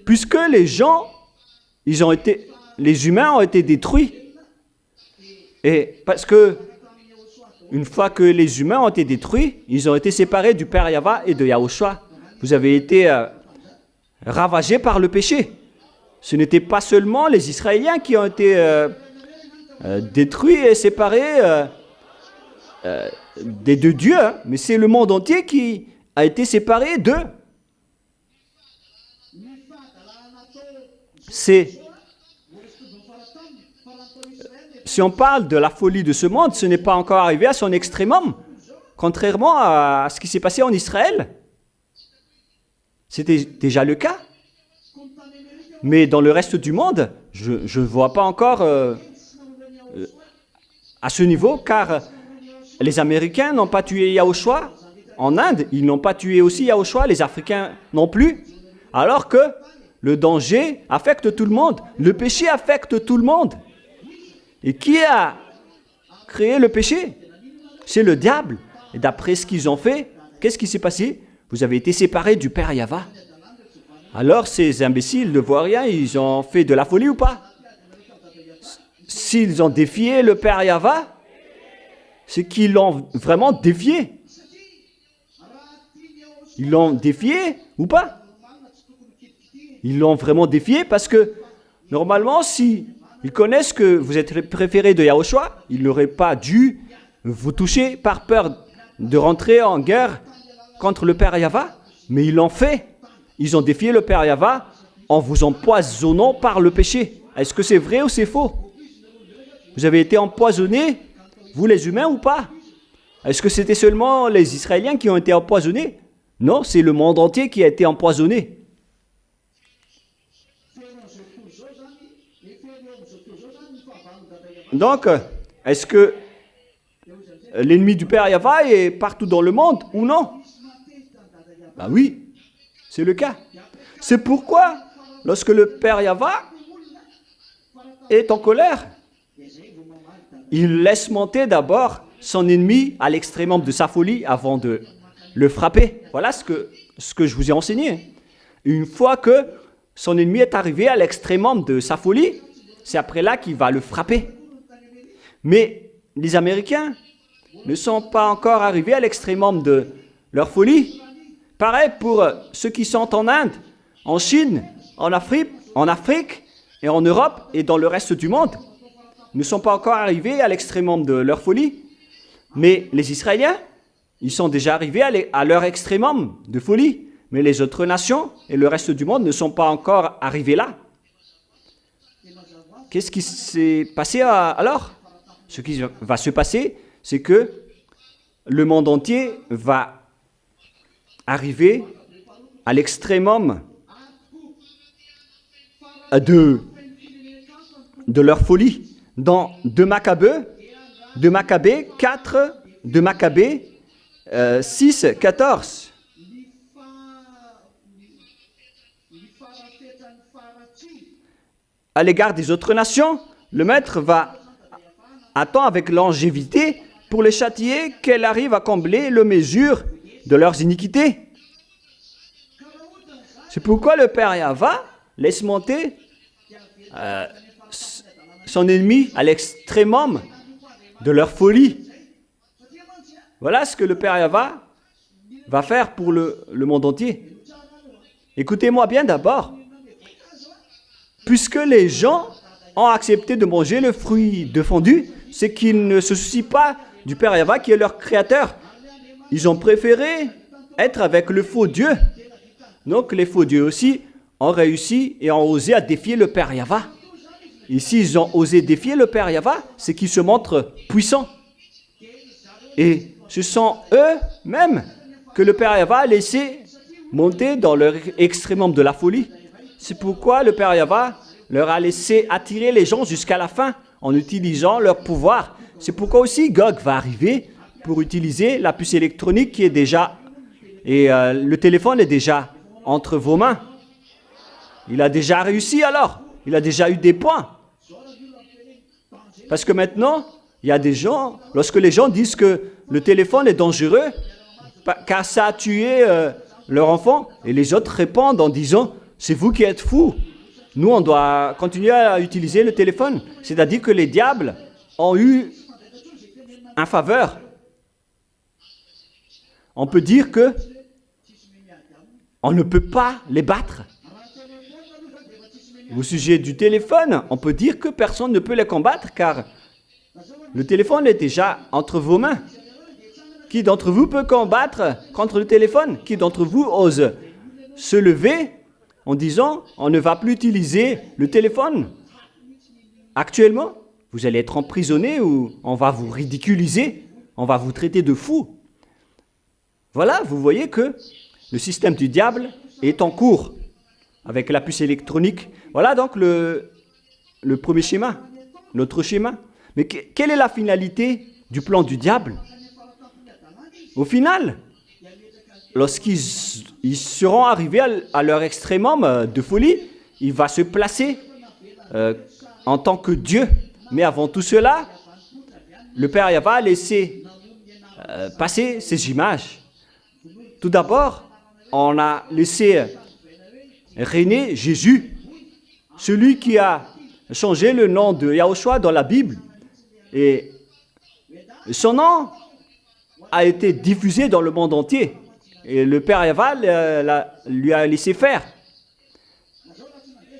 Puisque les humains ont été détruits. Et parce que, une fois que les humains ont été détruits, ils ont été séparés du Père Yahva et de Yahushua. Vous avez été ravagés par le péché. Ce n'était pas seulement les Israéliens qui ont été détruits et séparés des deux dieux, hein, mais c'est le monde entier qui a été séparé d'eux. Si on parle de la folie de ce monde, ce n'est pas encore arrivé à son extrémum, contrairement à ce qui s'est passé en Israël. C'était déjà le cas. Mais dans le reste du monde, je ne vois pas encore à ce niveau, car les Américains n'ont pas tué Yahushua. En Inde, ils n'ont pas tué aussi Yahushua, les Africains non plus. Alors que le danger affecte tout le monde. Le péché affecte tout le monde. Et qui a créé le péché? C'est le diable. Et d'après ce qu'ils ont fait, qu'est-ce qui s'est passé? Vous avez été séparés du Père Yahva. Alors ces imbéciles ne voient rien, ils ont fait de la folie ou pas? S'ils ont défié le Père Yahva, c'est qu'ils l'ont vraiment défié. Ils l'ont défié ou pas? Ils l'ont vraiment défié parce que, normalement, si ils connaissent que vous êtes préféré de Yahushua, ils n'auraient pas dû vous toucher par peur de rentrer en guerre contre le Père Yahva. Mais ils l'ont fait. Ils ont défié le Père Yahva en vous empoisonnant par le péché. Est-ce que c'est vrai ou c'est faux? Vous avez été empoisonnés, vous les humains ou pas? Est-ce que c'était seulement les Israéliens qui ont été empoisonnés? Non, c'est le monde entier qui a été empoisonné. Donc, est-ce que l'ennemi du Père Yahva est partout dans le monde ou non? Ben oui, c'est le cas. C'est pourquoi, lorsque le Père Yahva est en colère, il laisse monter d'abord son ennemi à l'extrémum de sa folie avant de le frapper. Voilà ce que je vous ai enseigné. Une fois que son ennemi est arrivé à l'extrémum de sa folie, c'est après là qu'il va le frapper. Mais les Américains ne sont pas encore arrivés à l'extrémum de leur folie. Pareil pour ceux qui sont en Inde, en Chine, en Afrique et en Europe et dans le reste du monde. Ils ne sont pas encore arrivés à l'extrémum de leur folie. Mais les Israéliens, ils sont déjà arrivés à leur extrémum de folie. Mais les autres nations et le reste du monde ne sont pas encore arrivés là. Qu'est-ce qui s'est passé alors? Ce qui va se passer, c'est que le monde entier va arriver à l'extrémum de leur folie. Dans 2 Maccabées 4, 2 Maccabées 6, 14. À l'égard des autres nations, le maître attend avec longévité pour les châtier qu'elle arrive à combler le mesure de leurs iniquités. C'est pourquoi le Père Yahva laisse monter son ennemi à l'extrémum de leur folie. Voilà ce que le Père Yahva va faire pour le monde entier. Écoutez-moi bien d'abord. Puisque les gens ont accepté de manger le fruit défendu, c'est qu'ils ne se soucient pas du Père Yahva qui est leur créateur. Ils ont préféré être avec le faux Dieu. Donc les faux dieux aussi ont réussi et ont osé à défier le Père Yahva. Et s'ils ont osé défier le Père Yahva, c'est qu'ils se montrent puissants. Et ce sont eux-mêmes que le Père Yahva a laissé monter dans leur extrémum de la folie. C'est pourquoi le Père Yahva leur a laissé attirer les gens jusqu'à la fin en utilisant leur pouvoir. C'est pourquoi aussi Gog va arriver pour utiliser la puce électronique qui est déjà... Et le téléphone est déjà entre vos mains. Il a déjà réussi alors. Il a déjà eu des points. Parce que maintenant, il y a des gens, lorsque les gens disent que le téléphone est dangereux, car ça a tué leur enfant, et les autres répondent en disant, c'est vous qui êtes fous. Nous, on doit continuer à utiliser le téléphone. C'est-à-dire que les diables ont eu un faveur. On peut dire que on ne peut pas les battre. Au sujet du téléphone, on peut dire que personne ne peut les combattre car le téléphone est déjà entre vos mains. Qui d'entre vous peut combattre contre le téléphone? Qui d'entre vous ose se lever en disant on ne va plus utiliser le téléphone? Actuellement, vous allez être emprisonné ou on va vous ridiculiser, on va vous traiter de fou. Voilà, vous voyez que le système du diable est en cours avec la puce électronique. Voilà donc le premier schéma, notre schéma. Mais quelle est la finalité du plan du diable? Au final, lorsqu'ils seront arrivés à leur extrémum de folie, il va se placer en tant que Dieu. Mais avant tout cela, le Père Yahva a laissé passer ces images. Tout d'abord, on a laissé régner Jésus, celui qui a changé le nom de Yahushua dans la Bible. Et son nom a été diffusé dans le monde entier. Et le Père Yahva lui a laissé faire.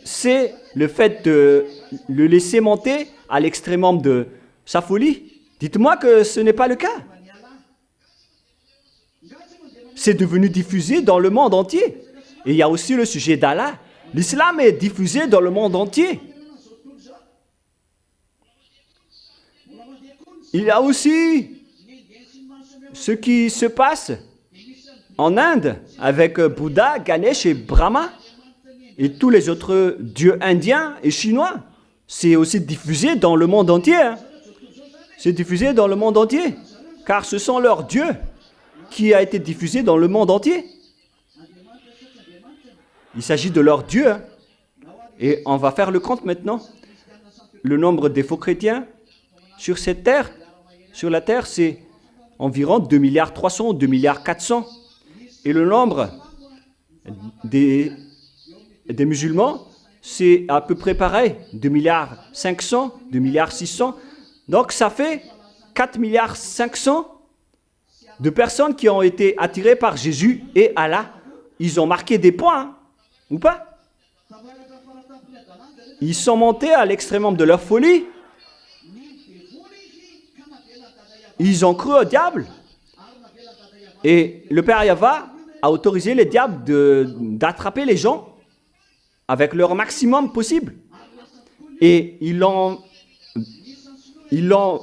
C'est le fait de le laisser monter à l'extrémum de sa folie. Dites-moi que ce n'est pas le cas. C'est devenu diffusé dans le monde entier. Et il y a aussi le sujet d'Allah. L'islam est diffusé dans le monde entier. Il y a aussi ce qui se passe en Inde avec Bouddha, Ganesh et Brahma et tous les autres dieux indiens et chinois. C'est aussi diffusé dans le monde entier. C'est diffusé dans le monde entier, car ce sont leurs dieux qui a été diffusé dans le monde entier. Il s'agit de leurs dieux. Hein. Et on va faire le compte maintenant. Le nombre des faux chrétiens sur cette terre, sur la terre, c'est environ 2 milliards 300, 2 milliards 400. Et le nombre des musulmans, c'est à peu près pareil, 2 milliards 500, 2 milliards 600. Donc ça fait 4 milliards 500 de personnes qui ont été attirées par Jésus et Allah. Ils ont marqué des points, hein, ou pas? Ils sont montés à l'extrémum de leur folie. Ils ont cru au diable. Et le Père Yahva a autorisé les diables d'attraper les gens avec leur maximum possible. Et ils l'ont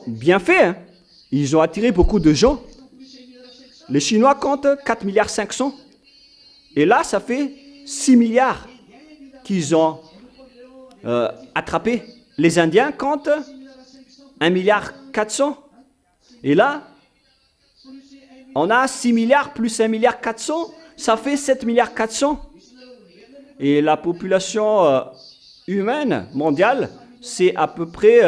bien fait. Hein. Ils ont attiré beaucoup de gens. Les Chinois comptent 4 milliards 500. Et là, ça fait 6 milliards qu'ils ont attrapé. Les Indiens comptent 1 milliard 400. Et là, on a 6 milliards plus 1 milliard 400, ça fait 7 milliards 400. Et la population humaine mondiale, c'est à peu près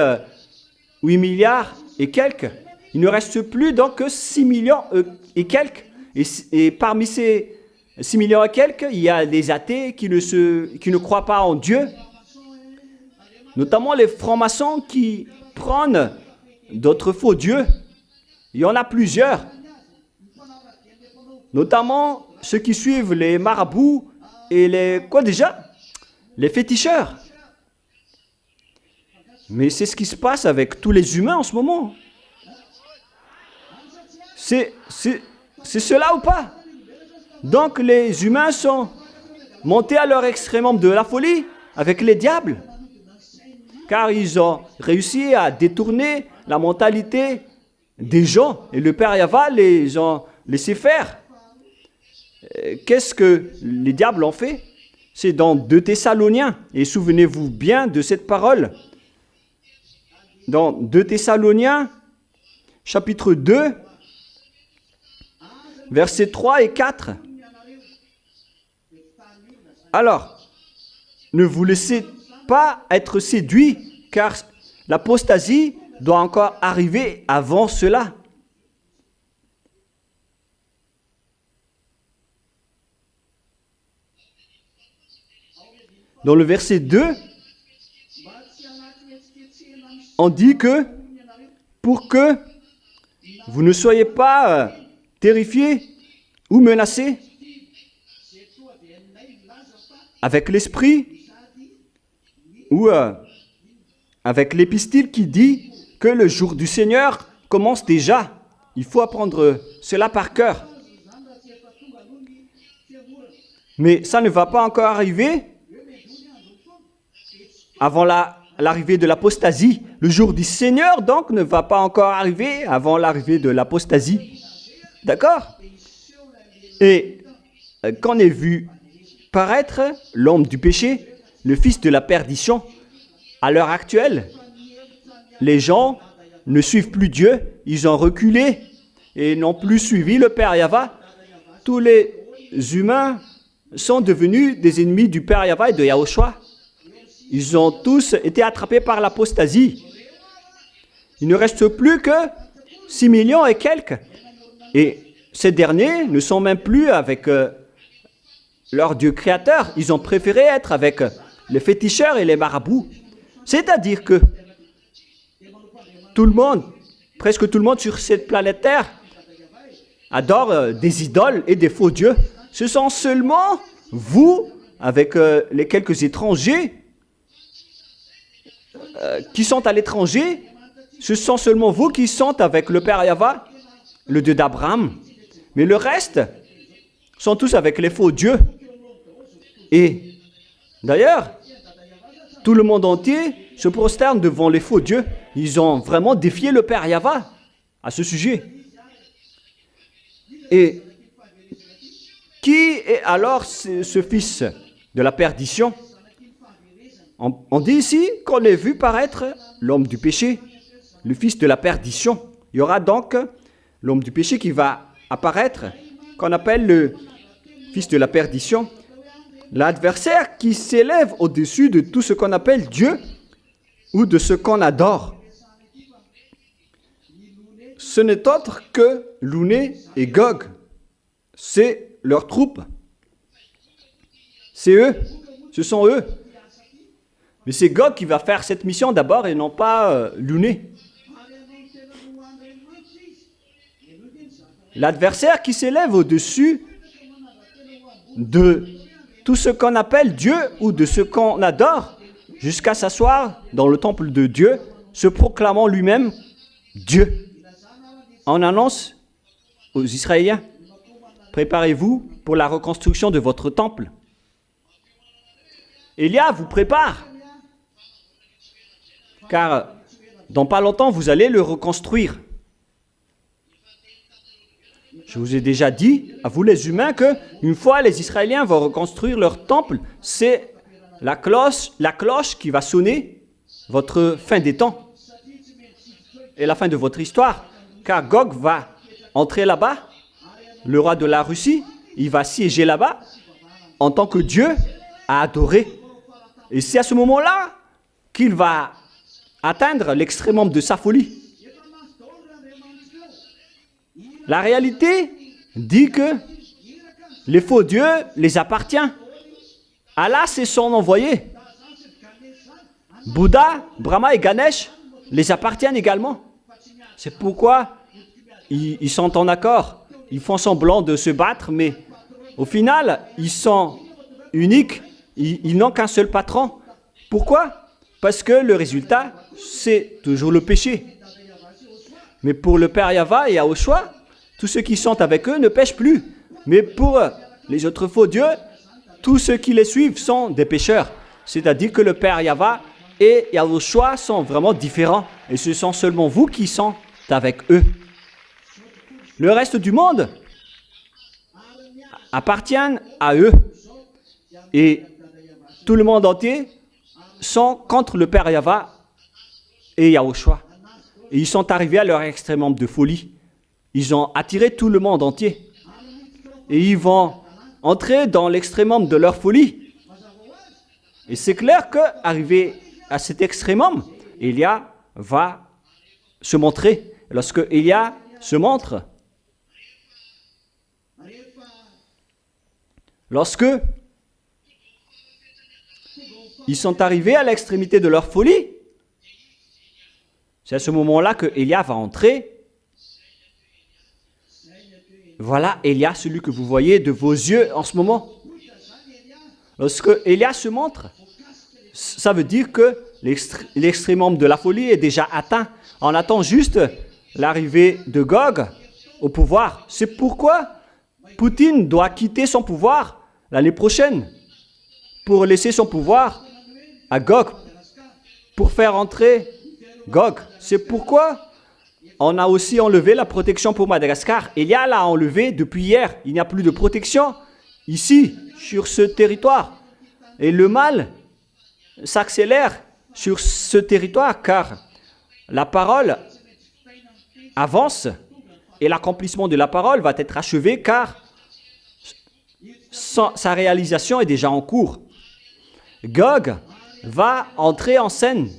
8 milliards et quelques. Il ne reste plus donc que 6 millions et quelques. Et parmi ces 6 millions et quelques, il y a des athées qui ne croient pas en Dieu. Notamment les francs-maçons qui prennent d'autres faux dieux. Il y en a plusieurs. Notamment ceux qui suivent les marabouts et les féticheurs. Mais c'est ce qui se passe avec tous les humains en ce moment. C'est cela ou pas? Donc les humains sont montés à leur extrémum de la folie avec les diables. Car ils ont réussi à détourner la mentalité des gens. Et le Père Yahva les ont laissé faire. Qu'est-ce que les diables ont fait? C'est dans 2 Thessaloniens. Et souvenez-vous bien de cette parole. Dans 2 Thessaloniens, chapitre 2, versets 3 et 4. Alors, ne vous laissez pas être séduits, car l'apostasie doit encore arriver avant cela. Dans le verset 2, on dit que pour que vous ne soyez pas terrifiés ou menacés avec l'esprit ou avec l'épistyle qui dit que le jour du Seigneur commence déjà. Il faut apprendre cela par cœur. Mais ça ne va pas encore arriver avant l'arrivée de l'apostasie. Le jour du Seigneur, donc, ne va pas encore arriver avant l'arrivée de l'apostasie. D'accord? Et qu'on ait vu paraître l'homme du péché, le fils de la perdition, à l'heure actuelle, les gens ne suivent plus Dieu, ils ont reculé et n'ont plus suivi le Père Yahva. Tous les humains sont devenus des ennemis du Père Yahva et de Yahushua. Ils ont tous été attrapés par l'apostasie. Il ne reste plus que 6 millions et quelques. Et ces derniers ne sont même plus avec leur Dieu créateur. Ils ont préféré être avec les féticheurs et les marabouts. C'est-à-dire que tout le monde, presque tout le monde sur cette planète Terre adore des idoles et des faux dieux. Ce sont seulement vous, avec les quelques étrangers qui sont à l'étranger, ce sont seulement vous qui sont avec le Père Yahva, le Dieu d'Abraham. Mais le reste sont tous avec les faux dieux. Et d'ailleurs, tout le monde entier se prosterne devant les faux dieux. Ils ont vraiment défié le Père Yahva à ce sujet. Et qui est alors ce fils de la perdition? On dit ici qu'on ait vu paraître l'homme du péché, le fils de la perdition. Il y aura donc l'homme du péché qui va apparaître, qu'on appelle le fils de la perdition, l'adversaire qui s'élève au-dessus de tout ce qu'on appelle Dieu ou de ce qu'on adore. Ce n'est autre que Louné et Gog. C'est leur troupe. C'est eux. Ce sont eux. Mais c'est Gog qui va faire cette mission d'abord et non pas Louné. L'adversaire qui s'élève au-dessus de tout ce qu'on appelle Dieu ou de ce qu'on adore, jusqu'à s'asseoir dans le temple de Dieu, se proclamant lui-même Dieu. On annonce aux Israéliens, préparez-vous pour la reconstruction de votre temple. Élia vous prépare, car dans pas longtemps, vous allez le reconstruire. Je vous ai déjà dit, à vous les humains, qu'une fois les Israéliens vont reconstruire leur temple, c'est la cloche qui va sonner votre fin des temps et la fin de votre histoire. Car Gog va entrer là-bas, le roi de la Russie, il va siéger là-bas en tant que Dieu à adorer. Et c'est à ce moment-là qu'il va atteindre l'extrémum de sa folie. La réalité dit que les faux dieux les appartiennent. Allah, c'est son envoyé. Bouddha, Brahma et Ganesh les appartiennent également. C'est pourquoi ils sont en accord. Ils font semblant de se battre, mais au final, ils sont uniques. Ils n'ont qu'un seul patron. Pourquoi? Parce que le résultat, c'est toujours le péché. Mais pour le Père Yahva et Yahushua, tous ceux qui sont avec eux ne pêchent plus. Mais pour les autres faux dieux, tous ceux qui les suivent sont des pécheurs. C'est-à-dire que le Père Yahva et Yahushua sont vraiment différents. Et ce sont seulement vous qui sont avec eux. Le reste du monde appartient à eux. Et tout le monde entier sont contre le Père Yahva et Yahushua. Et ils sont arrivés à leur extrêmement de folie. Ils ont attiré tout le monde entier. Et ils vont entrer dans l'extrémum de leur folie. Et c'est clair qu'arrivé à cet extrémum, Élia va se montrer. Lorsque Élia se montre, lorsque ils sont arrivés à l'extrémité de leur folie, c'est à ce moment-là que Élia va entrer. Voilà Élia, celui que vous voyez de vos yeux en ce moment. Lorsque Élia se montre, ça veut dire que l'extrémum de la folie est déjà atteint. On attend juste l'arrivée de Gog au pouvoir. C'est pourquoi Poutine doit quitter son pouvoir l'année prochaine pour laisser son pouvoir à Gog, pour faire entrer Gog. C'est pourquoi on a aussi enlevé la protection pour Madagascar. Élia l'a enlevé depuis hier. Il n'y a plus de protection ici, sur ce territoire. Et le mal s'accélère sur ce territoire car la parole avance et l'accomplissement de la parole va être achevé car sa réalisation est déjà en cours. Gog va entrer en scène.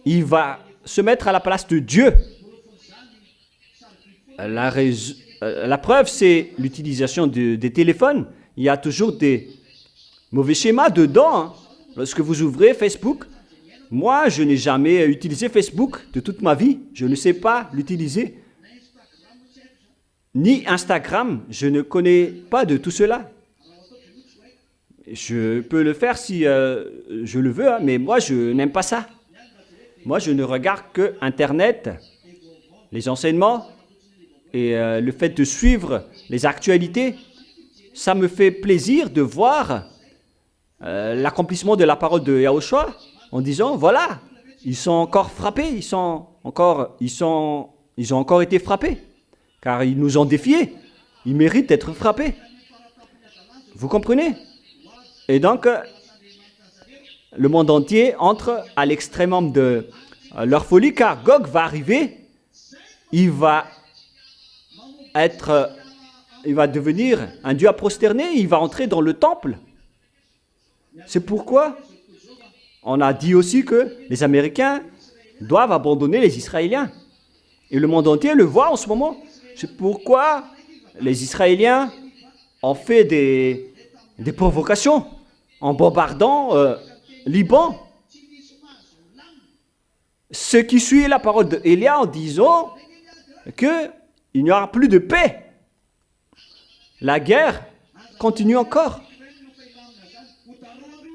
Il va se mettre à la place de Dieu. La preuve, c'est l'utilisation des téléphones. Il y a toujours des mauvais schémas dedans. Hein. Lorsque vous ouvrez Facebook, moi, je n'ai jamais utilisé Facebook de toute ma vie. Je ne sais pas l'utiliser. Ni Instagram, je ne connais pas de tout cela. Je peux le faire si je le veux, hein, mais moi, je n'aime pas ça. Moi, je ne regarde que Internet, les enseignements et le fait de suivre les actualités. Ça me fait plaisir de voir l'accomplissement de la parole de Yahushua en disant, voilà, ils sont encore frappés, ils ont encore été frappés, car ils nous ont défiés. Ils méritent d'être frappés. Vous comprenez? Et donc, le monde entier entre à l'extrémum de leur folie, car Gog va arriver, il va devenir un dieu à prosterner, il va entrer dans le temple. C'est pourquoi on a dit aussi que les Américains doivent abandonner les Israéliens. Et le monde entier le voit en ce moment. C'est pourquoi les Israéliens ont fait des provocations en bombardant Liban. Ce qui suit la parole d'Élia en disant qu'il n'y aura plus de paix. La guerre continue encore.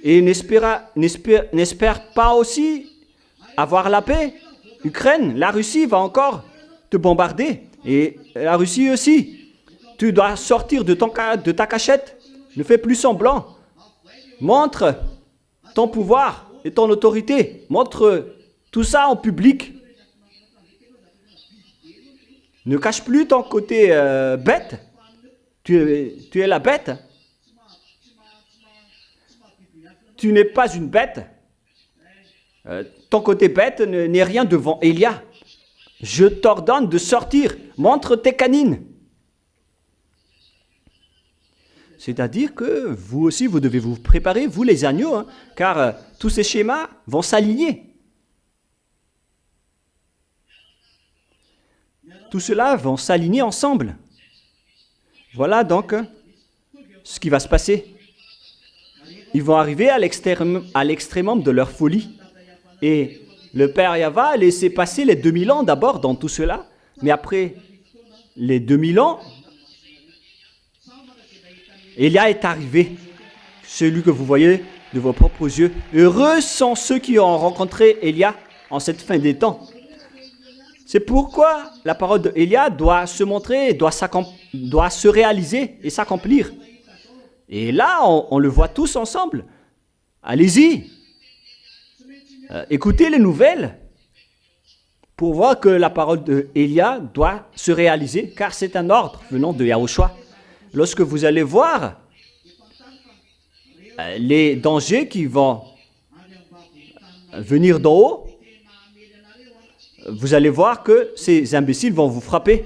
Et n'espère pas aussi avoir la paix. Ukraine, la Russie va encore te bombarder. Et la Russie aussi. Tu dois sortir de ta cachette. Ne fais plus semblant. Montre ton pouvoir et ton autorité. Montre tout ça en public. Ne cache plus ton côté bête. Tu es la bête. Tu n'es pas une bête. Ton côté bête n'est rien devant Élia. Je t'ordonne de sortir. Montre tes canines. C'est-à-dire que vous aussi, vous devez vous préparer, vous les agneaux, hein, car tous ces schémas vont s'aligner. Tout cela va s'aligner ensemble. Voilà donc ce qui va se passer. Ils vont arriver à l'extrémum de leur folie. Et le Père Yahva a laissé passer les 2000 ans d'abord dans tout cela. Mais après les 2000 ans, Élia est arrivé. Celui que vous voyez de vos propres yeux. Heureux sont ceux qui ont rencontré Élia en cette fin des temps. C'est pourquoi la parole d'Élia doit se montrer, doit se réaliser et s'accomplir. Et là, on le voit tous ensemble. Allez-y. Écoutez les nouvelles pour voir que la parole d'Élia doit se réaliser, car c'est un ordre venant de Yahushua. Lorsque vous allez voir les dangers qui vont venir d'en haut, vous allez voir que ces imbéciles vont vous frapper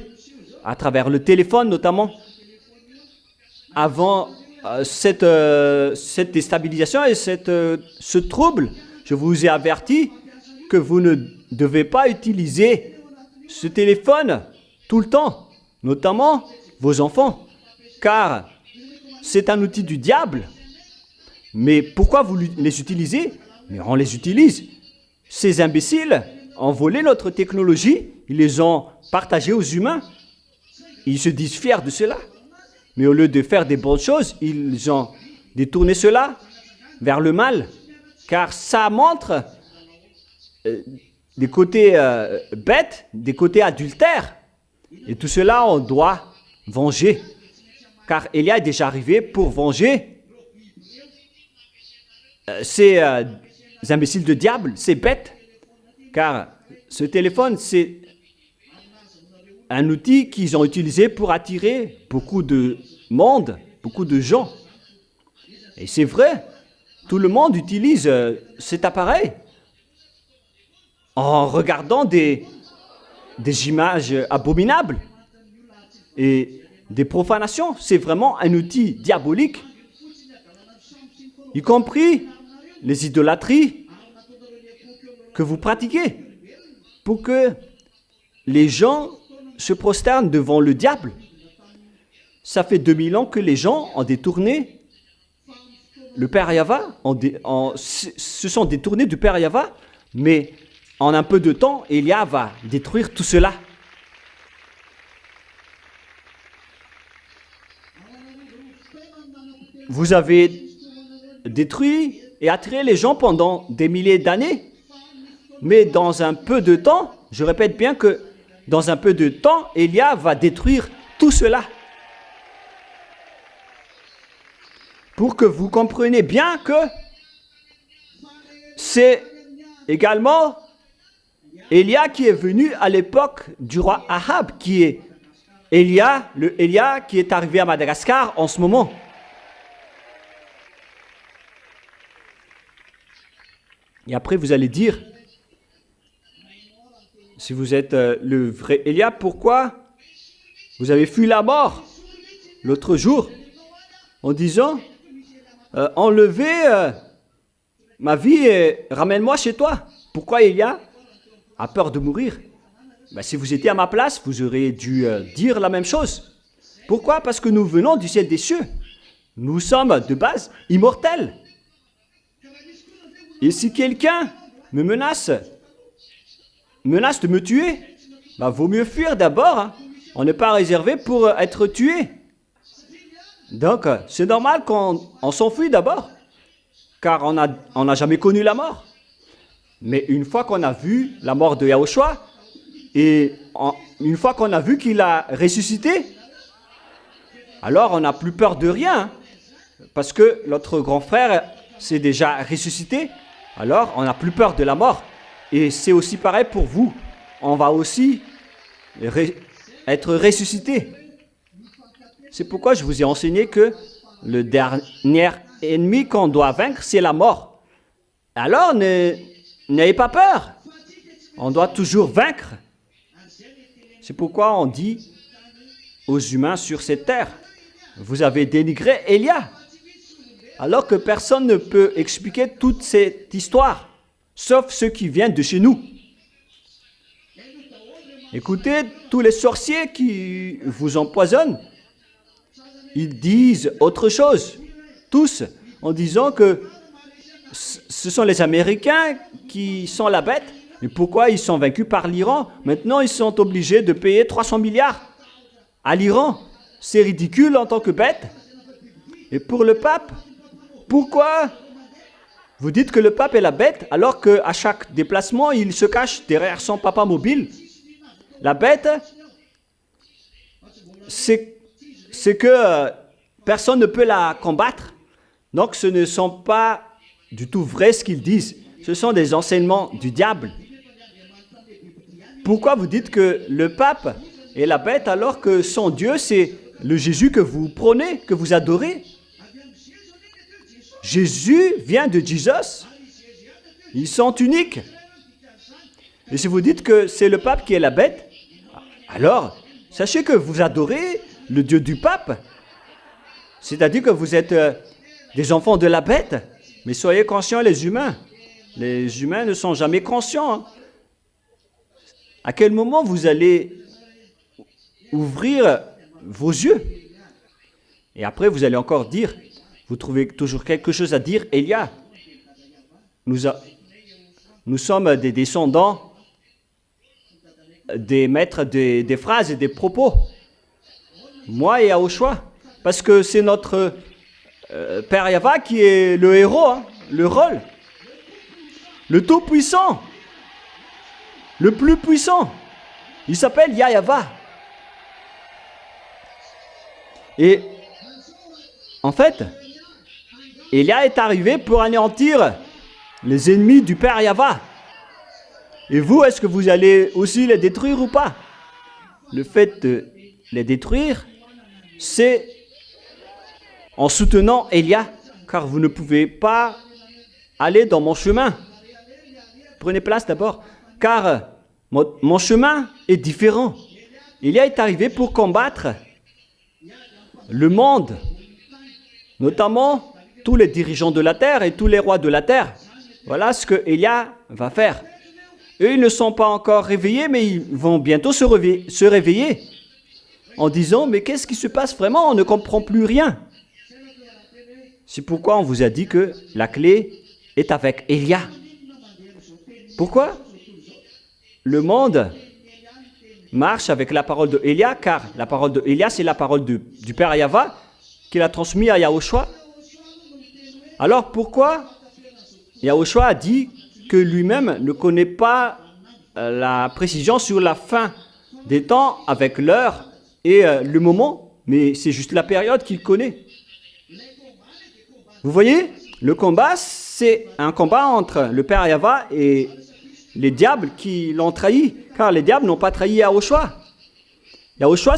à travers le téléphone notamment. Avant cette déstabilisation et ce trouble, je vous ai averti que vous ne devez pas utiliser ce téléphone tout le temps, notamment vos enfants, car c'est un outil du diable. Mais pourquoi vous les utilisez? Mais on les utilise. Ces imbéciles ont volé notre technologie, ils les ont partagés aux humains. Ils se disent fiers de cela. Mais au lieu de faire des bonnes choses, ils ont détourné cela vers le mal. Car ça montre des côtés bêtes, des côtés adultères. Et tout cela, on doit venger. Car Élia est déjà arrivé pour venger ces imbéciles de diable, ces bêtes. Car ce téléphone, c'est un outil qu'ils ont utilisé pour attirer beaucoup de monde, beaucoup de gens. Et c'est vrai, tout le monde utilise cet appareil en regardant des images abominables et des profanations. C'est vraiment un outil diabolique, y compris les idolâtries que vous pratiquez, pour que les gens se prosternent devant le diable. Ça fait 2000 ans que les gens ont détourné le Père Yahva, se sont détournés du Père Yahva, mais en un peu de temps, Élia va détruire tout cela. Vous avez détruit et attiré les gens pendant des milliers d'années, mais dans un peu de temps, je répète bien que dans un peu de temps, Élia va détruire tout cela. Pour que vous compreniez bien que c'est également Élia qui est venu à l'époque du roi Ahab, qui est le Élia qui est arrivé à Madagascar en ce moment. Et après, vous allez dire, si vous êtes le vrai Élia, pourquoi vous avez fui la mort l'autre jour en disant enlevez ma vie et ramène-moi chez toi. Pourquoi Élia a peur de mourir? Ben, si vous étiez à ma place, vous auriez dû dire la même chose. Pourquoi? Parce que nous venons du ciel des cieux. Nous sommes de base immortels. Et si quelqu'un me menace de me tuer, ben, vaut mieux fuir d'abord. Hein. On n'est pas réservé pour être tué. Donc, c'est normal qu'on s'enfuit d'abord, car on n'a jamais connu la mort. Mais une fois qu'on a vu la mort de Yahushua, et une fois qu'on a vu qu'il a ressuscité, alors on n'a plus peur de rien, hein, parce que notre grand frère s'est déjà ressuscité, alors on n'a plus peur de la mort. Et c'est aussi pareil pour vous. On va aussi être ressuscité. C'est pourquoi je vous ai enseigné que le dernier ennemi qu'on doit vaincre, c'est la mort. Alors, n'ayez pas peur. On doit toujours vaincre. C'est pourquoi on dit aux humains sur cette terre, vous avez dénigré Élia. Alors que personne ne peut expliquer toute cette histoire, sauf ceux qui viennent de chez nous. Écoutez, tous les sorciers qui vous empoisonnent, ils disent autre chose, tous, en disant que ce sont les Américains qui sont la bête. Mais pourquoi ils sont vaincus par l'Iran? Maintenant, ils sont obligés de payer 300 milliards à l'Iran. C'est ridicule en tant que bête. Et pour le pape, pourquoi vous dites que le pape est la bête alors qu'à chaque déplacement, il se cache derrière son papa mobile? La bête, c'est que personne ne peut la combattre. Donc ce ne sont pas du tout vrai ce qu'ils disent. Ce sont des enseignements du diable. Pourquoi vous dites que le pape est la bête alors que son Dieu, c'est le Jésus que vous prônez, que vous adorez? Jésus vient de Jesus. Ils sont uniques. Et si vous dites que c'est le pape qui est la bête, alors sachez que vous adorez le Dieu du pape. C'est-à-dire que vous êtes des enfants de la bête. Mais soyez conscients, les humains. Les humains ne sont jamais conscients. Hein. À quel moment vous allez ouvrir vos yeux? Et après, vous allez encore dire, vous trouvez toujours quelque chose à dire, Élia. Nous sommes des descendants des maîtres des phrases et des propos. Moi et Yahushua. Parce que c'est notre Père Yahva qui est le héros, hein, le rôle. Le tout-puissant. Le plus puissant. Il s'appelle Yahva. Et en fait, Élia est arrivé pour anéantir les ennemis du Père Yahva. Et vous, est-ce que vous allez aussi les détruire ou pas? Le fait de les détruire, c'est en soutenant Élia, car vous ne pouvez pas aller dans mon chemin. Prenez place d'abord, car mon chemin est différent. Élia est arrivé pour combattre le monde, notamment tous les dirigeants de la terre et tous les rois de la terre. Voilà ce que Élia va faire. Eux, ils ne sont pas encore réveillés, mais ils vont bientôt se réveiller en disant, mais qu'est-ce qui se passe vraiment? On ne comprend plus rien. C'est pourquoi on vous a dit que la clé est avec Élia. Pourquoi? Le monde marche avec la parole de Élia, car la parole de Élia, c'est la parole du Père Yahva qu'il a transmis à Yahushua. Alors pourquoi Yahushua a dit que lui-même ne connaît pas la précision sur la fin des temps avec l'heure et le moment, mais c'est juste la période qu'il connaît. Vous voyez, le combat, c'est un combat entre le Père Yahva et les diables qui l'ont trahi, car les diables n'ont pas trahi Yahushua. Yahushua,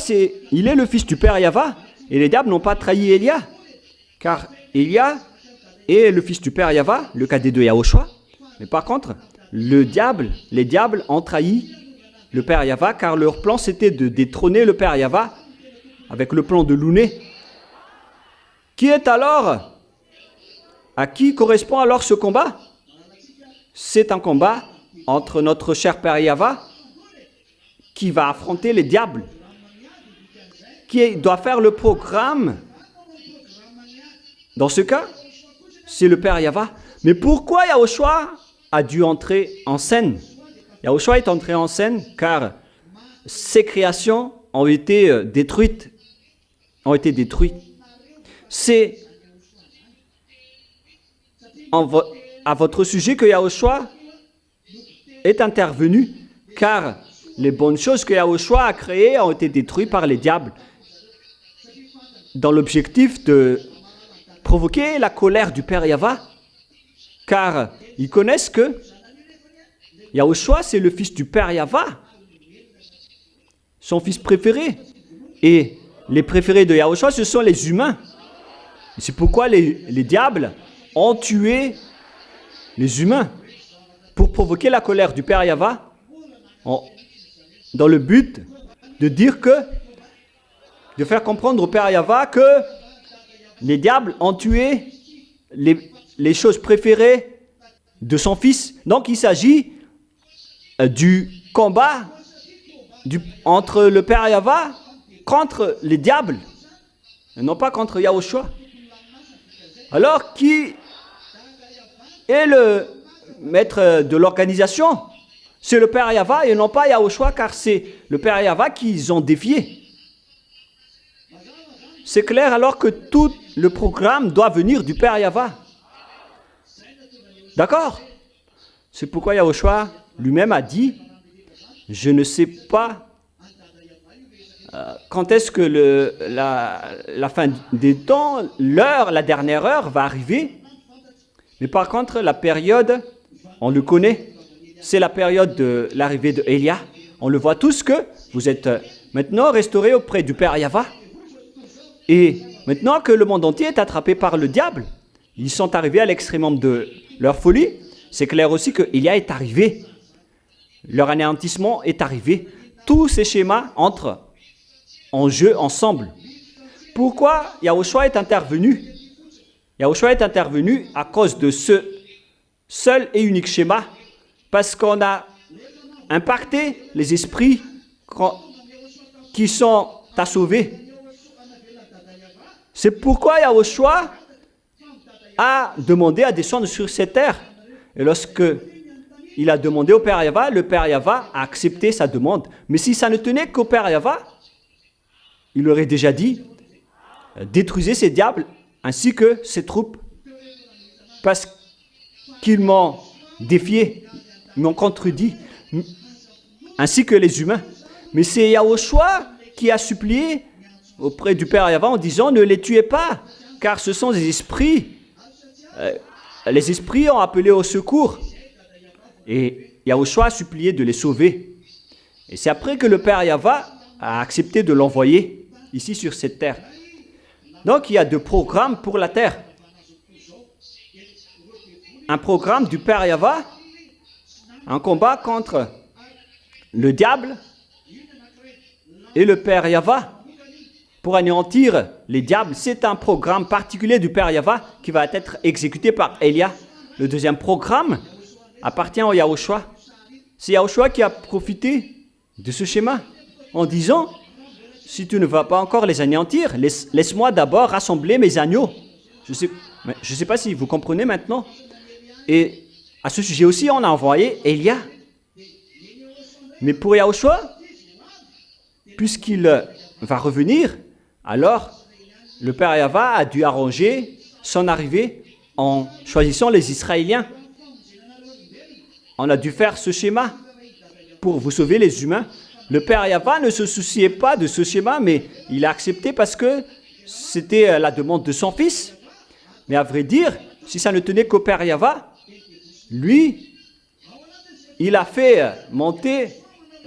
il est le fils du Père Yahva, et les diables n'ont pas trahi Élia, car Élia est le fils du Père Yahva, le cadet de Yahushua. Mais par contre, les diables ont trahi le Père Yahva, car leur plan c'était de détrôner le Père Yahva avec le plan de Louné. Qui est alors? À qui correspond alors ce combat? C'est un combat entre notre cher Père Yahva qui va affronter les diables, qui doit faire le programme. Dans ce cas, c'est le Père Yahva. Mais pourquoi Yahushua a dû entrer en scène? Yahushua est entré en scène car ses créations ont été détruites. C'est à votre sujet que Yahushua est intervenu, car les bonnes choses que Yahushua a créées ont été détruites par les diables, dans l'objectif de provoquer la colère du Père Yahva, car ils connaissent que Yahushua c'est le fils du Père Yahva, son fils préféré, et les préférés de Yahushua ce sont les humains. C'est pourquoi les diables ont tué les humains pour provoquer la colère du Père Yahva, dans le but de faire comprendre au Père Yahva que les diables ont tué les choses préférées de son fils. Donc il s'agit du combat entre le Père Yahva contre les diables, et non pas contre Yahushua. Alors, qui est le maître de l'organisation? C'est le Père Yahva et non pas Yahushua, car c'est le Père Yahva qu'ils ont défié. C'est clair alors que tout le programme doit venir du Père Yahva. D'accord? C'est pourquoi Yahushua lui-même a dit, je ne sais pas quand est-ce que la fin des temps, la dernière heure va arriver. Mais par contre, la période, on le connaît. C'est la période de l'arrivée de Élia. On le voit tous que vous êtes maintenant restaurés auprès du Père Yahva. Et maintenant que le monde entier est attrapé par le diable, ils sont arrivés à l'extrémum de leur folie. C'est clair aussi que Élia est arrivé. Leur anéantissement est arrivé. Tous ces schémas entrent en jeu ensemble. Pourquoi Yahushua est intervenu? Yahushua est intervenu à cause de ce seul et unique schéma, parce qu'on a impacté les esprits qui sont à sauver. C'est pourquoi Yahushua a demandé à descendre sur cette terre. Et lorsque il a demandé au Père Yahva, le Père Yahva a accepté sa demande. Mais si ça ne tenait qu'au Père Yahva, il aurait déjà dit, détruisez ces diables ainsi que ces troupes, parce qu'ils m'ont défié, m'ont contredit, ainsi que les humains. Mais c'est Yahushua qui a supplié auprès du Père Yahva en disant, ne les tuez pas, car ce sont des esprits. Les esprits ont appelé au secours. Et Yahushua a supplié de les sauver. Et c'est après que le Père Yahva a accepté de l'envoyer ici sur cette terre. Donc il y a deux programmes pour la terre. Un programme du Père Yahva, un combat contre le diable et le Père Yahva pour anéantir les diables. C'est un programme particulier du Père Yahva qui va être exécuté par Élia. Le deuxième programme appartient au Yahushua. C'est Yahushua qui a profité de ce schéma en disant, si tu ne vas pas encore les anéantir, laisse-moi d'abord rassembler mes agneaux. Je sais pas si vous comprenez maintenant. Et à ce sujet aussi, on a envoyé Élia. Mais pour Yahushua, puisqu'il va revenir, alors le Père Yahva a dû arranger son arrivée en choisissant les Israéliens. On a dû faire ce schéma pour vous sauver les humains. Le Père Yahva ne se souciait pas de ce schéma, mais il a accepté parce que c'était la demande de son fils. Mais à vrai dire, si ça ne tenait qu'au Père Yahva, lui, il a fait monter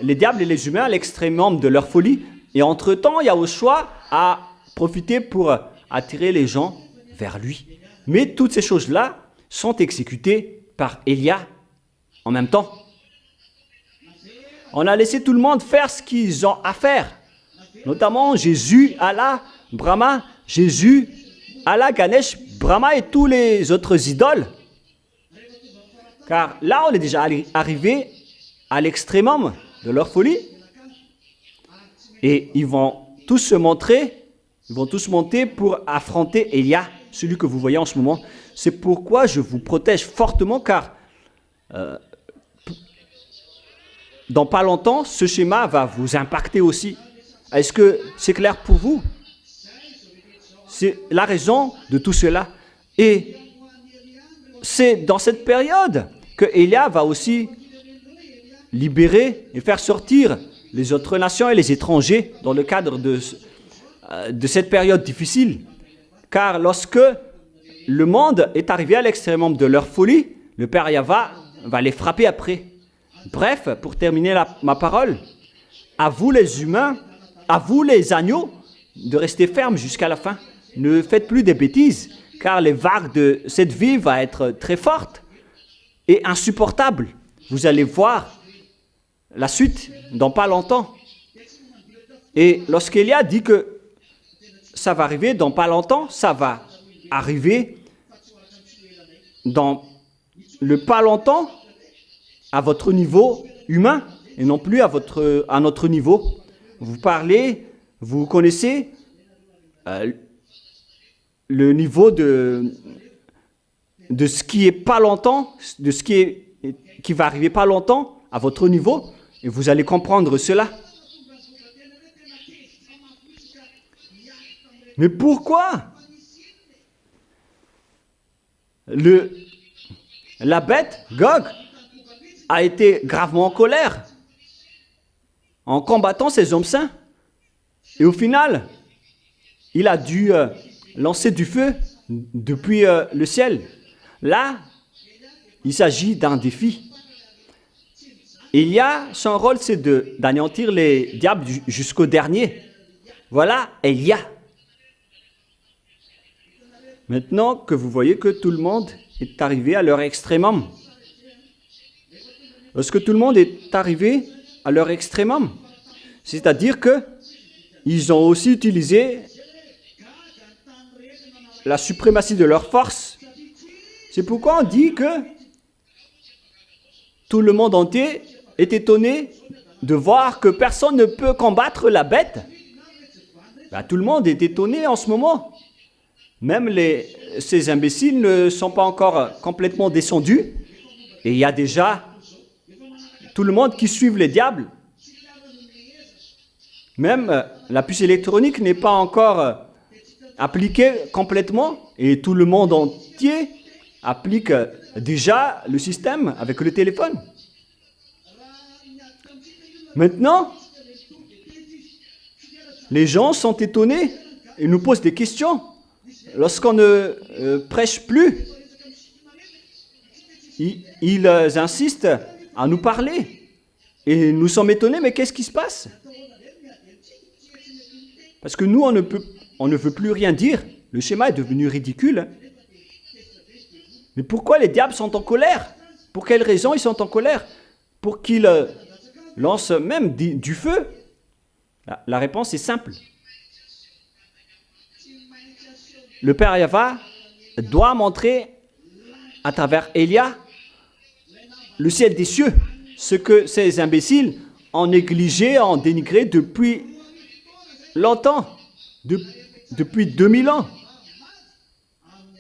les diables et les humains à l'extrémum de leur folie. Et entre-temps, Yahushua a profité pour attirer les gens vers lui. Mais toutes ces choses-là sont exécutées par Élia en même temps. On a laissé tout le monde faire ce qu'ils ont à faire. Notamment Jésus, Allah, Brahma, Jésus, Allah, Ganesh, Brahma et tous les autres idoles. Car là, on est déjà arrivé à l'extrémum de leur folie. Et ils vont tous se montrer, ils vont tous monter pour affronter Élia, celui que vous voyez en ce moment. C'est pourquoi je vous protège fortement, car dans pas longtemps, ce schéma va vous impacter aussi. Est-ce que c'est clair pour vous? C'est la raison de tout cela. Et c'est dans cette période que Élia va aussi libérer et faire sortir les autres nations et les étrangers dans le cadre de cette période difficile. Car lorsque le monde est arrivé à l'extrémum de leur folie, le Père Yahva va les frapper après. Bref, pour terminer ma parole, à vous les humains, à vous les agneaux, de rester fermes jusqu'à la fin. Ne faites plus des bêtises, car les vagues de cette vie vont être très fortes et insupportables. Vous allez voir la suite dans pas longtemps. Et lorsqu'Élia dit que ça va arriver dans pas longtemps, ça va arriver dans le pas longtemps à votre niveau humain et non plus à notre niveau. Vous parlez, vous connaissez le niveau de ce qui est pas longtemps, de ce qui va arriver pas longtemps à votre niveau, et vous allez comprendre cela. Mais pourquoi la bête, Gog, a été gravement en colère en combattant ces hommes saints? Et au final, il a dû lancer du feu depuis le ciel. Là, il s'agit d'un défi. Son rôle, c'est d'anéantir les diables jusqu'au dernier. Voilà Élia. Maintenant que vous voyez que tout le monde est arrivé à leur extrémum. Lorsque tout le monde est arrivé à leur extrémum, c'est-à-dire que ils ont aussi utilisé la suprématie de leur force. C'est pourquoi on dit que tout le monde entier est étonné de voir que personne ne peut combattre la bête. Tout le monde est étonné en ce moment. Même ces imbéciles ne sont pas encore complètement descendus. Et il y a déjà tout le monde qui suit les diables. Même la puce électronique n'est pas encore appliquée complètement. Et tout le monde entier applique déjà le système avec le téléphone. Maintenant, les gens sont étonnés et nous posent des questions. Lorsqu'on ne prêche plus, ils insistent à nous parler. Et nous sommes étonnés, mais qu'est-ce qui se passe? Parce que nous, on ne veut plus rien dire. Le schéma est devenu ridicule. Mais pourquoi les diables sont en colère? Pour quelles raisons ils sont en colère? Pour qu'ils lancent même du feu? La réponse est simple. Le Père Yahva doit montrer à travers Élia le ciel des cieux, ce que ces imbéciles ont négligé, ont dénigré depuis longtemps, depuis 2000 ans.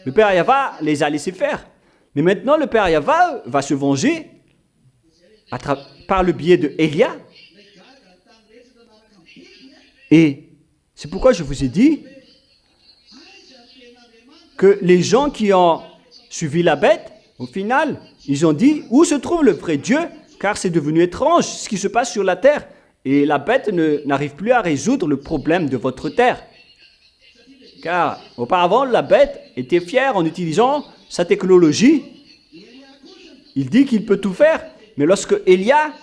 Le Père Yahva les a laissés faire. Mais maintenant, le Père Yahva va se venger par le biais de Élia. Et c'est pourquoi je vous ai dit que les gens qui ont suivi la bête, au final, ils ont dit « Où se trouve le vrai Dieu ?» Car c'est devenu étrange ce qui se passe sur la terre. Et la bête n'arrive plus à résoudre le problème de votre terre. Car auparavant, la bête était fière en utilisant sa technologie. Il dit qu'il peut tout faire. Mais lorsque Élia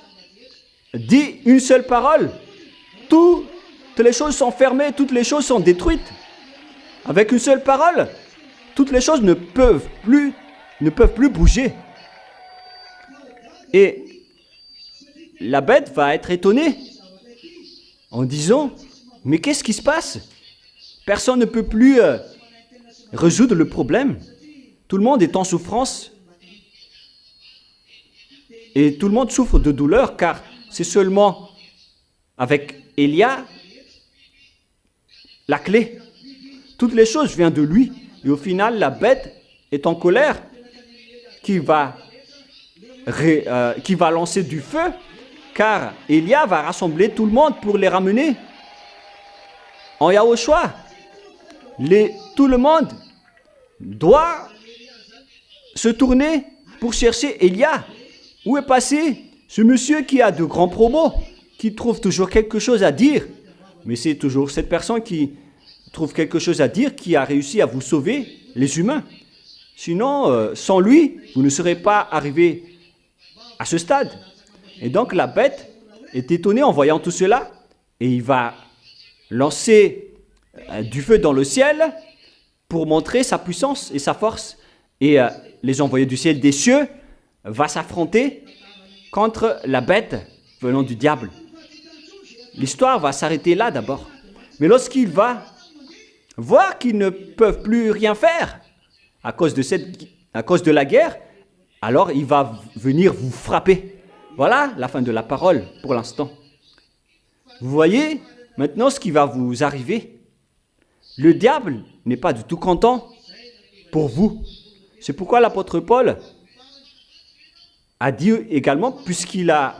dit une seule parole, toutes les choses sont fermées, toutes les choses sont détruites. Avec une seule parole, toutes les choses ne peuvent plus bouger. Et la bête va être étonnée en disant, mais qu'est-ce qui se passe? Personne ne peut plus résoudre le problème. Tout le monde est en souffrance. Et tout le monde souffre de douleur, car c'est seulement avec Élia la clé. Toutes les choses viennent de lui. Et au final, la bête est en colère, qui va lancer du feu, car Élia va rassembler tout le monde pour les ramener. En Yahushua, tout le monde doit se tourner pour chercher Élia. Où est passé ce monsieur qui a de grands propos, qui trouve toujours quelque chose à dire? Mais c'est toujours cette personne qui trouve quelque chose à dire qui a réussi à vous sauver, les humains. Sinon, sans lui, vous ne serez pas arrivé à ce stade. Et donc la bête est étonnée en voyant tout cela, et il va lancer du feu dans le ciel pour montrer sa puissance et sa force. Et les envoyés du ciel des cieux vont s'affronter contre la bête venant du diable. L'histoire va s'arrêter là d'abord. Mais lorsqu'il va voir qu'ils ne peuvent plus rien faire à cause de la guerre, alors il va venir vous frapper. Voilà la fin de la parole pour l'instant. Vous voyez maintenant ce qui va vous arriver. Le diable n'est pas du tout content pour vous. C'est pourquoi l'apôtre Paul a dit également, puisqu'il a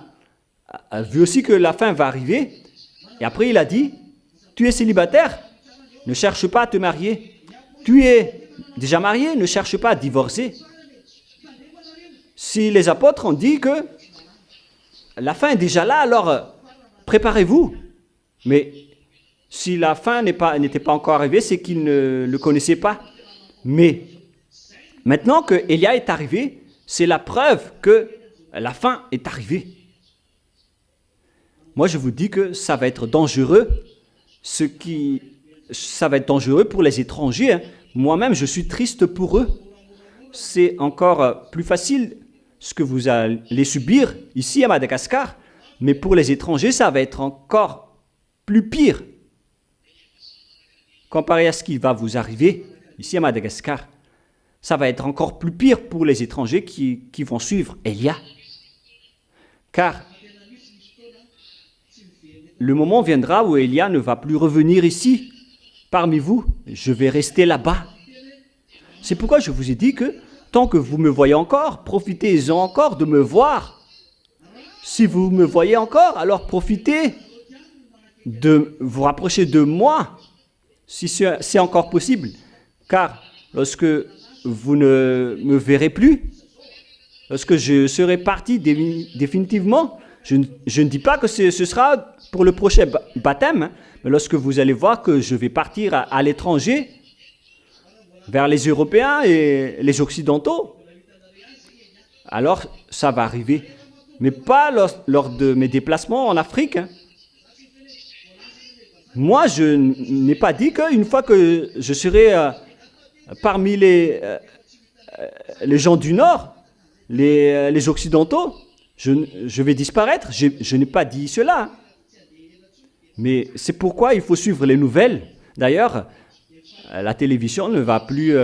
vu aussi que la fin va arriver, et après il a dit, tu es célibataire, ne cherche pas à te marier. Tu es déjà marié, ne cherche pas à divorcer. Si les apôtres ont dit que la fin est déjà là, alors préparez-vous. Mais si la fin n'était pas encore arrivée, c'est qu'ils ne le connaissaient pas. Mais maintenant que Élia est arrivé, c'est la preuve que la fin est arrivée. Moi, je vous dis que ça va être dangereux. Ça va être dangereux pour les étrangers. Hein. Moi-même, je suis triste pour eux. C'est encore plus facile ce que vous allez subir ici à Madagascar. Mais pour les étrangers, ça va être encore plus pire. Comparé à ce qui va vous arriver ici à Madagascar, ça va être encore plus pire pour les étrangers qui vont suivre Élia. Car le moment viendra où Élia ne va plus revenir ici, parmi vous. Je vais rester là-bas. C'est pourquoi je vous ai dit que tant que vous me voyez encore, profitez-en encore de me voir. Si vous me voyez encore, alors profitez de vous rapprocher de moi, si c'est encore possible. Car lorsque vous ne me verrez plus, lorsque je serai parti définitivement, je ne dis pas que ce sera pour le prochain baptême, mais lorsque vous allez voir que je vais partir à l'étranger, vers les Européens et les Occidentaux, alors ça va arriver. Mais pas lors de mes déplacements en Afrique. Hein. Moi, je n'ai pas dit qu'une fois que je serai parmi les gens du Nord, les Occidentaux, je vais disparaître. Je n'ai pas dit cela. Mais c'est pourquoi il faut suivre les nouvelles. D'ailleurs, la télévision ne va plus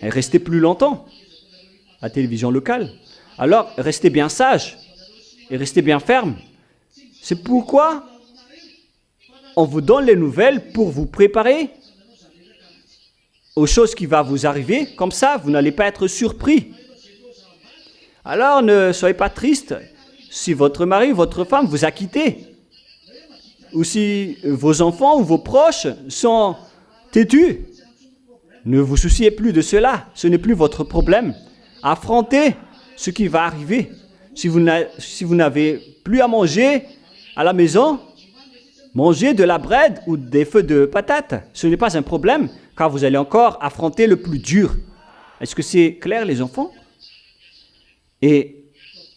rester plus longtemps. La télévision locale. Alors, restez bien sages et restez bien fermes. C'est pourquoi on vous donne les nouvelles pour vous préparer aux choses qui vont vous arriver. Comme ça, vous n'allez pas être surpris. Alors, ne soyez pas tristes si votre mari, votre femme vous a quitté. Ou si vos enfants ou vos proches sont têtus. Ne vous souciez plus de cela. Ce n'est plus votre problème. Affrontez ce qui va arriver. Si vous n'avez plus à manger à la maison, mangez de la bread ou des feux de patates. Ce n'est pas un problème, car vous allez encore affronter le plus dur. Est-ce que c'est clair, les enfants? Et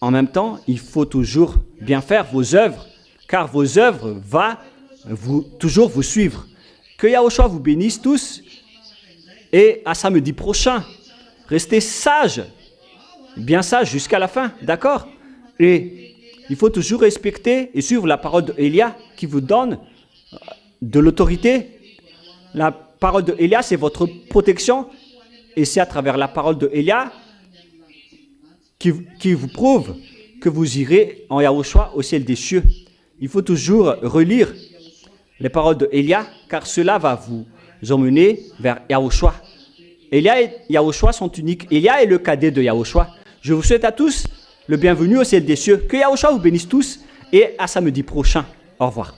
en même temps, il faut toujours bien faire vos œuvres, car vos œuvres vont toujours vous suivre. Que Yahushua vous bénisse tous, et à samedi prochain. Restez sages, bien sages jusqu'à la fin, d'accord? Et Il faut toujours respecter et suivre la parole d'Élia qui vous donne de l'autorité. La parole d'Élia, c'est votre protection. Et c'est à travers la parole d'Élia qui vous prouve que vous irez en Yahushua au ciel des cieux. Il faut toujours relire les paroles d'Élia, car cela va vous emmener vers Yahushua. Élia et Yahushua sont uniques. Élia est le cadet de Yahushua. Je vous souhaite à tous le bienvenu au ciel des cieux. Que Yahushua vous bénisse tous et à samedi prochain. Au revoir.